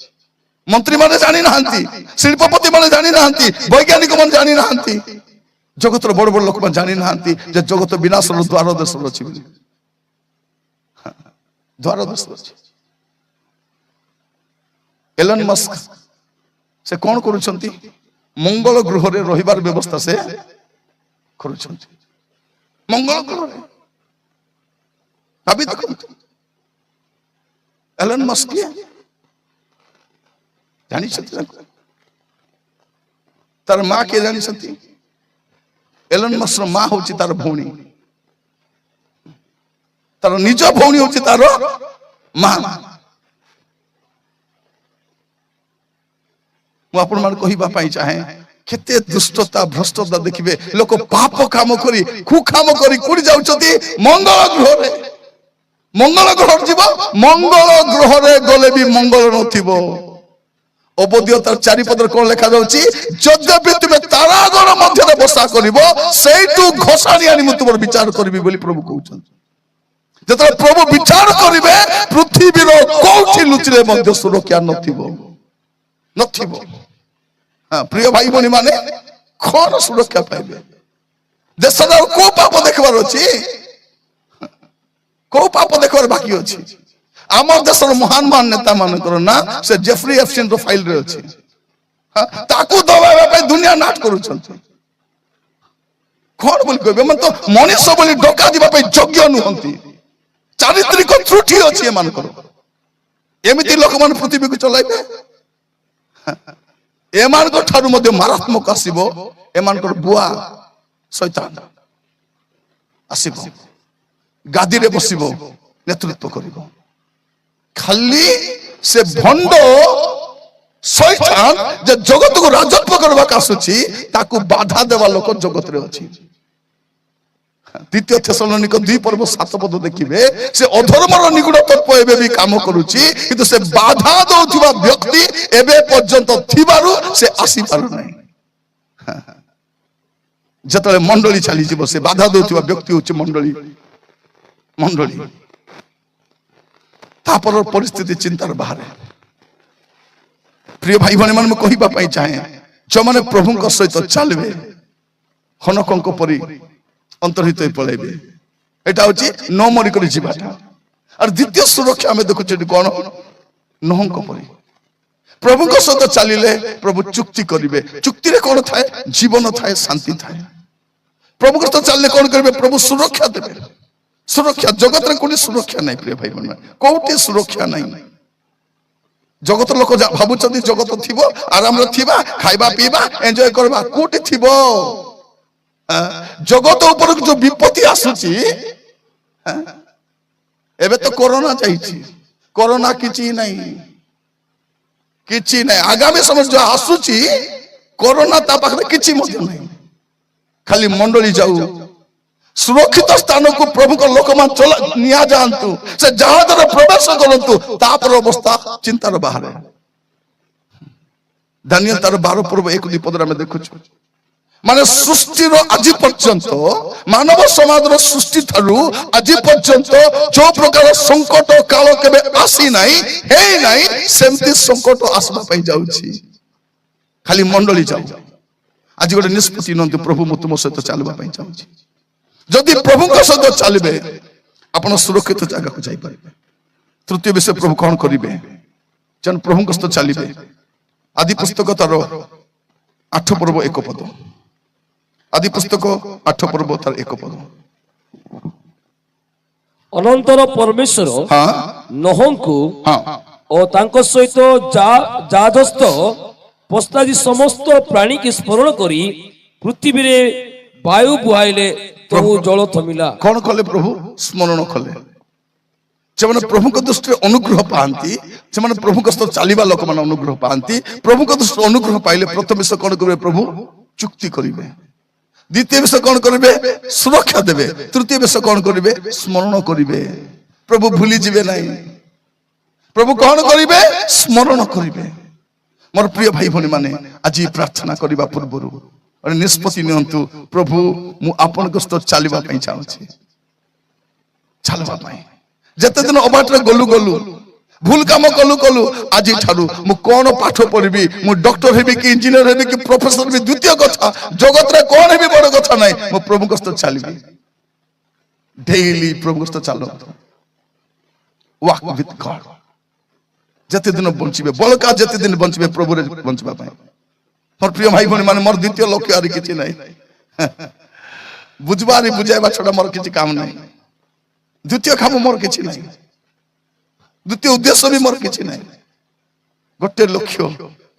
मंत्री माने जानी नाहंती शिल्पपति माने जानी नाहंती वैज्ञानिक माने जानी नाहंती जगतर बड़ बड़ लोक माने जानी नाहंती जे जगत विनाशर द्वार देश अछि बोली द्वार देश अछि एलन मस्क से कोन करूछंती मंगल ग्रह रे रहिबार व्यवस्था से करूछंती मंगल ग्रह रे भाबी देखंतु एलन मस्क जानी छथि तार मां के जानी छथि एलन मस्क मां होछि तार भौणी तार निज भौणी होछि तार मां ମୁଁ ଆପଣମାନଙ୍କୁ କହିବା ପାଇଁ ଚାହେଁ କେତେ ଦୁଷ୍ଟତା ଭ୍ରଷ୍ଟତା ଦେଖିବେ ଲୋକ ପାପ କାମ କରି କୁକାମ କରି କୋଉଠି ଯାଉଛନ୍ତି ମଙ୍ଗଳ ଗ୍ରହରେ ମଙ୍ଗଳ ଗ୍ରହ ଯିବ ମଙ୍ଗଳ ଗ୍ରହରେ ଗଲେ ବି ମଙ୍ଗଳ ନଥିବ ଅବଦ୍ୟ ତାର ଚାରିପଦରେ କଣ ଲେଖା ଯାଉଛି ଯଦ୍ୟପି ତୁମେ ତାରାଗଣ ମଧ୍ୟରେ ବସା କରିବ ସେଇଠୁ ଘୋଷାଣି ଆଣି ମୁଁ ତୁମର ବିଚାର କରିବି ବୋଲି ପ୍ରଭୁ କହୁଛନ୍ତି ଯେତେବେଳେ ପ୍ରଭୁ ବିଚାର କରିବେ ପୃଥିବୀର କୋଉଠି ଲୁଚିଲେ ମଧ୍ୟ ସୁରକ୍ଷା ନଥିବ ନଥିବ ପ୍ରିୟ ଭାଇ ଭଉଣୀ ମାନେ କଣ ସୁରକ୍ଷା ପାଇବେ ଦେଶରେ ଆଉ କୋଉ ପାପ ଦେଖିବାର ଅଛି କୋଉ ପାପ ଦେଖିବାର ବାକି ଅଛି ଆମ ଦେଶର ମହାନ ମହାନ ନେତା ମାନଙ୍କର ନା ସେ ଜେଫ୍ରି ଏଫଷ୍ଟିନ୍ ର ଫାଇଲ ରେ ଅଛି ତାକୁ ଦବାଇବା ପାଇଁ ଦୁନିଆ ନାଟ କରୁଛନ୍ତି କଣ ବୋଲି କହିବେ ମାନେ ତ ମଣିଷ ବୋଲି ଡକା ଯିବା ପାଇଁ ଯୋଗ୍ୟ ନୁହନ୍ତି ଚାରିତ୍ରିକ ତ୍ରୁଟି ଅଛି ଏମାନଙ୍କର ଏମିତି ଲୋକମାନେ ପୃଥିବୀକୁ ଚଲାଇବେ ଏମାନଙ୍କ ଠାରୁ ମଧ୍ୟ ମାରାତ୍ମକ ଆସିବ ଏମାନଙ୍କର ବୁଆ ଶୈତାନ ଆସିବ ଗାଦିରେ ବସିବ ନେତୃତ୍ୱ କରିବ ଖାଲି ସେ ଭଣ୍ଡ ଶୈତାନ ଯେ ଜଗତକୁ ରାଜତ୍ୱ କରିବାକୁ ଆସୁଛି ତାକୁ ବାଧା ଦେବା ଲୋକ ଜଗତରେ ଅଛି ଦ୍ୱିତୀୟ ଥେସଲୋନିକ 2:7 ଦେଖିବେ ସେ ଅଧର୍ମର ନିଗୁଡ ତତ୍ତ୍ୱ ଏବେ ବି କାମ କରୁଛି କିନ୍ତୁ ସେ ବାଧା ଦଉଥିବା ବ୍ୟକ୍ତି ଏବେ ପର୍ଯ୍ୟନ୍ତ ଥିବାରୁ ସେ ଆସିପାରୁ ନାହିଁ ଯେତେବେଳେ ମଣ୍ଡଳୀ ଚାଲିଯିବ ସେ ବାଧା ଦଉଥିବା ବ୍ୟକ୍ତି ହଉଛି ମଣ୍ଡଳୀ ତାପର ପରିସ୍ଥିତି ଚିନ୍ତାର ବାହାରେ ପ୍ରିୟ ଭାଇ ଭଉଣୀ ମାନେ ମୁଁ କହିବା ପାଇଁ ଚାହେଁ ଯେଉଁମାନେ ପ୍ରଭୁଙ୍କ ସହିତ ଚାଲିବେ ହନକଙ୍କ ପରି ଅନ୍ତର୍ହିତ ପଳେଇବେ এটা হচ্ছে ন মরি করে ଯିବାଟା আর দ্বিতীয় সুরক্ষা আমি দেখুছি কোন নহଙ୍କ পরি প্রভুଙ୍କ সହିତ চালিলে প্রভু চুক্তি করিবে চুক্তিরে কোন থাকে জীবন থাকে শান্তি থাকে প্রভুଙ୍କ সହିତ চালিলে কোন করবে প্রভু সুরক্ষা দেবে সুরক্ষা জগতরে কোন সুরক্ষা নাই প্রিয় ভাই বোন কোটি সুরক্ষা নাই জগত লোক ভাবুଛନ୍ତି জগত থিব আরামরে থিবা খাইবা পিবা এনজয় করবা কোটি থিব জগত উপরে যে বিপত্তি আসুচি এবে তো করোনা যাইছি করোনা কিছু নাই আগামী সময় যে আসুচি করোনা তা পাখে কিছু মধ্যে নাই খালি মন্ডলী যাও সুরক্ষিত স্থানকু প্রভুক লোকমান চলা নিয়া যাআন্তু সে জাহাজরে প্রবেশ করন্তু তাপর অবস্থা চিন্তার বাহারে দানিয়েল তার 12 পর্ব 1 পদরে আমি দেখুଛୁ মানে সৃষ্টির আজি পর্যন্ত মানব সমাজের সৃষ্টি ঠারু আজি পর্যন্ত যে প্রকার সংকট কাল কেবে আসি নাই হেই নাই সেমতি সংকট আসবা পাই যাଉଛି খালি মন্ডলী যাও আজি গোটে নিষ্পত্তি নন্তু প্রভু মু তুম সহিত চালবা পাই যাଉଛି যদি প্রভুଙ୍କ সহিত চালিবে আপন সুরক্ষিত জায়গাକୁ যাই পারিবে তৃতীয় বিষয় প্রভু কোন করিবে যেন প্রভুଙ୍କ সহিত চালিবে আদি পুস্তক তার 8 পর্ব 1 পদ আদি পুস্তক 8 পর্ব তার 1 পদ ଅନନ୍ତର ପରମେଶ୍ୱର ନୋହଙ୍କୁ ଓ ତାଙ୍କ ସହିତ ଜାହାଜସ୍ଥ ପସ୍ତାଜି ସମସ୍ତ ପ୍ରାଣୀକି ସ୍ମରଣ କରି ପୃଥିବୀରେ ବାୟୁ ବୁହାଇଲେ ତହୁ ଜଳ ଥମିଲା କଣ କଲେ ପ୍ରଭୁ ସ୍ମରଣ କଲେ ସେମାନେ ପ୍ରଭୁଙ୍କ ଦୃଷ୍ଟିରେ ଅନୁଗ୍ରହ ପାଆନ୍ତି ସେମାନେ ପ୍ରଭୁଙ୍କ ସହିତ ଚାଲିବା ଲୋକମାନେ ଅନୁଗ୍ରହ ପାଆନ୍ତି ପ୍ରଭୁଙ୍କ ଦୃଷ୍ଟିରେ ଅନୁଗ୍ରହ ପାଇଲେ ପ୍ରଥମେ ସେ କଣ କରିବେ ପ୍ରଭୁ ଚୁକ୍ତି କରିବେ দ্বিতীয় বিষয় কোন করবে সুরক্ষা দেবে তৃতীয় বিষয় কোন করবে স্মরণ করিবে প্রভু ভুলি যাবে নাই প্রভু কোন করিবে স্মরণ করিবে মোর প্রিয় ভাই ভনী মানে আজি প্রার্থনা করিবা পূর্বরু নিষ্পত্তি নিয়ন্তু প্রভু মু আপনক সହିତ চালিবা পাই চাହୁଛି চালবা পাই যেতে দিন অবাটরে গলু ভুল কাম কলু আজি ঠারু মু কোন পাঠ পড়িবি মু ডক্টর হেবি কি ইঞ্জিনিয়ার হেবি কি প্রফেসর হেবি দ্বিতীয় কথা জগতরে কোন হেবি বড় কথা নাই মু প্রভুଙ୍କ সହିତ চালিবি ডেইলি প্রভুଙ୍କ সହିତ চালো ওয়াক উইথ গড যেতে দিন বঞ্চিবে বলকা যেতে দিন বঞ্চিবে প্রভুরে বঞ্চিবা পাই মোর প্রিয় ভাই ভনী মানে মোর দ্বিতীয় লক্ষ্য আর কিছু নাই বুঝবারি বুঝাইবা ছড়া মোর কিছু কাম নাই দ্বিতীয় কাম মোর কিছু নাই দ্বিতীয় উদ্দেশ্য भी मोर किछि নাই গোটে লক্ষ্য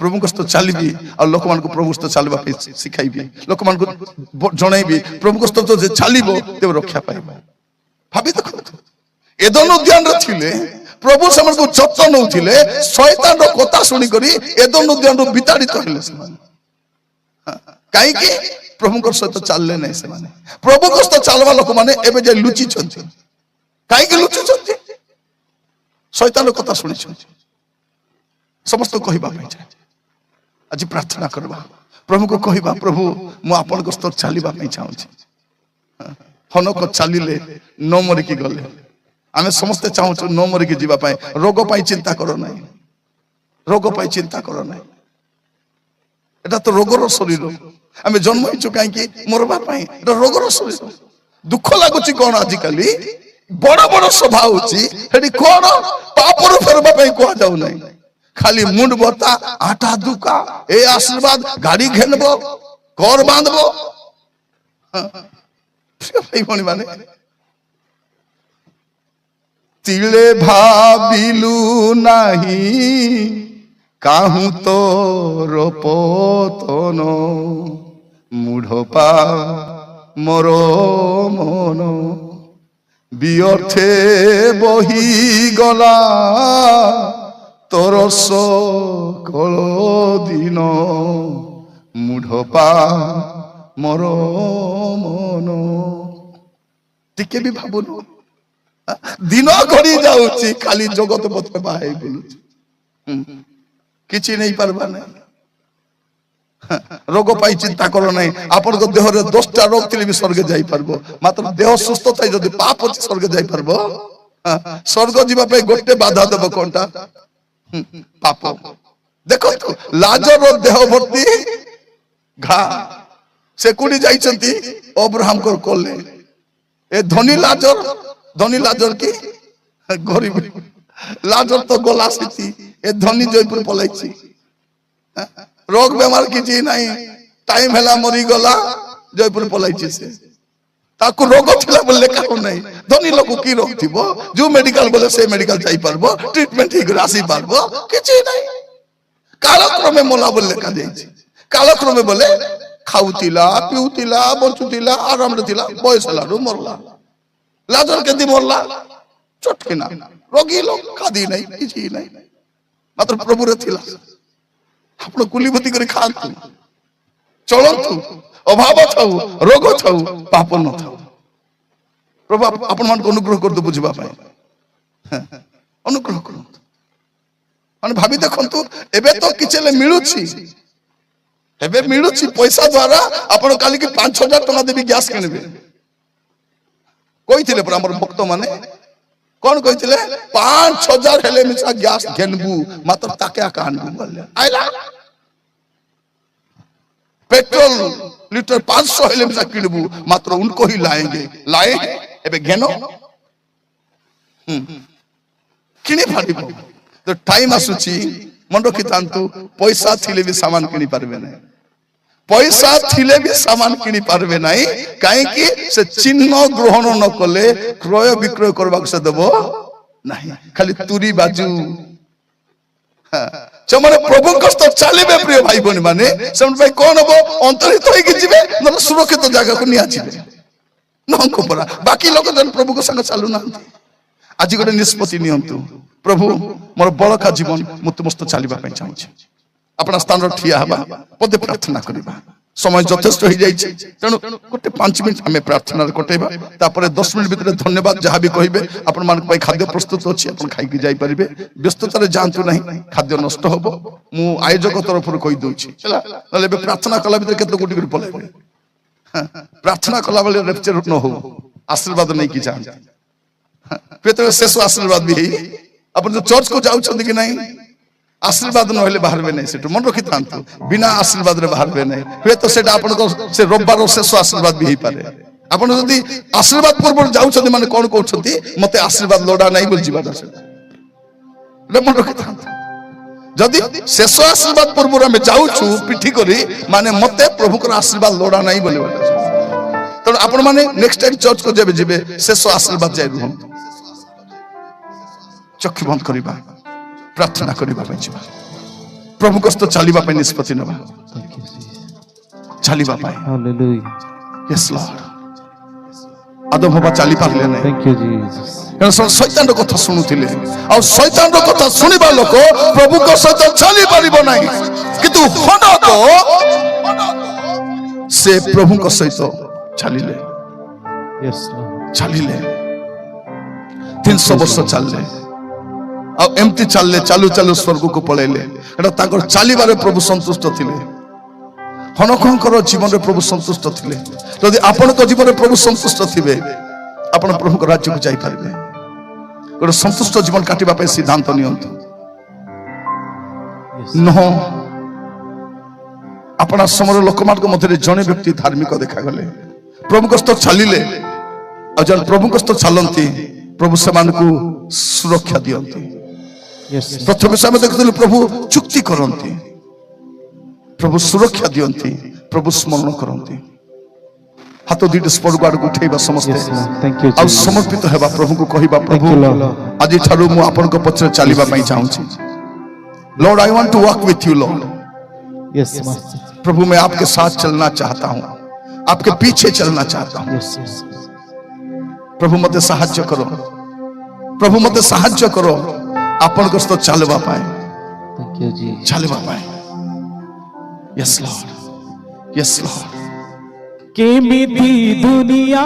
প্রভুଙ୍କ সହିତ চালিবি আর ଲୋକମାନଙ୍କୁ ପ୍ରଭୁ ସହିତ ଚାଲିବା ପାଇଁ ଶିଖାଇବି ଲୋକମାନଙ୍କୁ ଜଣାଇବି ପ୍ରଭୁଙ୍କ ସହିତ ଯେ ଚାଲିବ ତେବେ ରକ୍ଷା ପାଇବ ଭାବି ଦେଖନ୍ତୁ ଏଦନ ଉଦ୍ୟାନରେ ଥିଲେ प्रभु से जत्न नौथिले शैतान रो कथा सुनी करी एदम नदी विताड़ित हेले से कहीं प्रभु सहित चलले नहीं से प्रभु सहित चलवा लोक मैंने एबे जे लुचि छथि कहीं लुचि छथि शैतान रो कथा सुनी समस्त कहबा आज प्रार्थना करबा प्रभु को कहबा प्रभु मु आपन को स्तर चलीबा पई चाहू छी हनक चलिले न मरि की गले आमे समस्त चाहू न मरि की जीवा पई रोग पई चिंता करो नहीं रोग पई चिंता करो नहीं एटा तो रोगर शरीर आमे जन्म हिचु काई की मरबा पई एटा रोगर शरीर दुख लागुची कोन आज काली बड़ बड़ सभा होची हेडी कोन पापर फेरबा पई को जाऊ नहीं खाली मुंड बता आटा दुका ए आशीर्वाद गाड़ी घेनबो घर बांधबो भाई भणी माने तिले भाबिलु नाही काहू तोर पतन मूढ़पा मोर मन बियर्थे बही गला तोर सकल दिन मूढ़पा मोर मन टिके भी भाबुनु दिन घड़ी जाउची खाली जगत पथ बाहे बोलुची किछि नहीं परबा नहीं रोग पाई चिंता करो नहीं आपन को देह रे 10टा रोग थिले भी स्वर्ग जाई परबो मात्र देह सुस्थ थाई जदी पाप अछि स्वर्ग जाई परबो स्वर्ग जीवा पे गोटे बाधा देबो कोनटा पाप देखो तो लाजर रो देह भर्ती घा से कुडी जाइचंती अब्राहम को कोले ए धनी लाजर की गरीब लाजर तो गला सिथी ए धनी जयपुर पलाइची रोग बेमार किछि नहीं टाइम हैला मरी गला जयपुर पलाइची से ताकू रोग थिला बोले काहू नहीं धनी लोक की रोग थिबो जो मेडिकल बोले से मेडिकल जाई परबो ट्रीटमेंट ठीक रासी परबो किछि नहीं कालक्रमे मोला बोले का देछि कालक्रमे बोले खाउतिला पिउतिला बंचुतिला आराम रे थिला बयस लाडू मरला लाजर केदी मरला चटकिना रोगी लोग खादी नहीं किछि नहीं मात्र प्रभु रे थिला आपण कुलीभूति करी खांतु चलंतु अभाव थाउ रोग थाउ पाप न थाउ प्रभु आपण मान को अनुग्रह कर दो बुझबा पाए अनुग्रह करंतु माने भाबी देखंतु एबे तो किछले मिलुछि एबे मिलुछि पैसा द्वारा आपण काली के 5000 टका देबी गैस किनबे कहिथिले पर हमर भक्त माने कौन कहिथिले 5000 हेले मिसा गैस घेनबू मात्र ताके कानबू बोले आइला पेट्रोल लीटर 500 हेले मिसा किनबू मात्र उनको ही लाएंगे लाए एबे घेनो किने फाडिबो तो टाइम आसुची मन रखितांतु पैसा थिले भी सामान किनी पारबे नहीं पैसा थिले भी सामान किनी पारबे नहीं काहे कि से चिन्ह ग्रहण न कले क्रय विक्रय करबा से देबो नहीं खाली तुरी बाजू जमने प्रभु कष्ट चलिबे प्रिय भाई बहन माने सेमन भाई कोन हो अंतरित होई कि जिवे न सुरक्षित जगह को निया जिवे नंको परा बाकी लोग जन प्रभु को संग चालू ना आज गोटे निष्पत्ति नियंतु प्रभु मोर बलका जीवन मु तुमस्त चलिबा पई चाहू छी अपना स्थान रो ठिया हबा पदे प्रार्थना करबा समय यथेष्ट हो जाई छी तेनु गोटे 5 मिनिट हमें प्रार्थना कटेबा तापर 10 मिनिट भीतर धन्यवाद जहा भी कहिबे अपन मान पई खाद्य प्रस्तुत अछि अपन खाइ के जाई परिबे व्यस्तता रे जानतु नहीं खाद्य नष्ट होबो मु आयोजक तरफ रो कहि दउ छी चला नले बे प्रार्थना कला भीतर केतो गोटी कर पलाइबे प्रार्थना कला बेले रेप्चर न हो आशीर्वाद नहीं की जान पेतर शेष आशीर्वाद भी अपन जो चर्च को जाउ छथि कि नहीं आशीर्वाद न होले बाहरबे नहीं सेटु मन रखि थांतु बिना आशीर्वाद रे बाहरबे नहीं हे तो सेटा अपन को से रविवार शेष आशीर्वाद भी पारे अपन जदी आशीर्वाद पूर्व जाउ छथि माने कोन कहउ छथि मते आशीर्वाद लोडा नहीं बोल जीवा दस रे मन रखि थांतु जदी शेष आशीर्वाद पूर्व हम जाउ छु पिठी करी माने मते प्रभु को आशीर्वाद लोडा नहीं बोले तो अपन माने नेक्स्ट टाइम चर्च को जेबे जेबे शेष आशीर्वाद जाय रहम चक्षु बंद करिबा प्रार्थना करिबा पछिबा प्रभु कष्ट चलिबा पे निष्पत्ति नबा चलिबा पाए हालेलुया यस लॉर्ड आदम बाबा चली पारले नहीं थैंक यू जीसस शैतान कथा शुणुले शैतान कथा शुणा लोक प्रभु सहित चली पार ना किंतु हनक से प्रभु सहित चलिले चलिले 300 वर्ष चलले एमती चलले चालू चालू स्वर्ग को पलैले चलबारे प्रभु संतुष्ट थिले हनकर जीवन में प्रभु संतुष्ट थिले यदि आपण जीवन में प्रभु संतुष्ट थिबे आपण प्रभु राज्य को जाई पारिबे गोटे संतुष्ट जीवन काटिबा पे सिद्धांत नियंतु न अपना समय लोकमान मध्य जड़े व्यक्ति धार्मिक देखा गले प्रभु सहित चलिले जन प्रभु सहित चलती प्रभु से सुरक्षा दियंती प्रथम से देखते प्रभु चुक्ति करती प्रभु सुरक्षा दियंती प्रभु स्मरण करती हाथ दुईट स्वर्ग आड़ उठेबा समस्ते आ समर्पित हेबा प्रभु को कहबा प्रभु आज ठारू मु आपन को पछरे चलीबा पई चाहूची Lord I want to walk with you Lord yes master प्रभु मैं आपके साथ चलना चाहता हूं आपके पीछे चलना चाहता हूं प्रभु मते सहाय्य करो प्रभु मते सहाय्य करो आपन को तो चलबा पाए थैंक यू जी चलबा पाए यस लॉर्ड केमिति दुनिया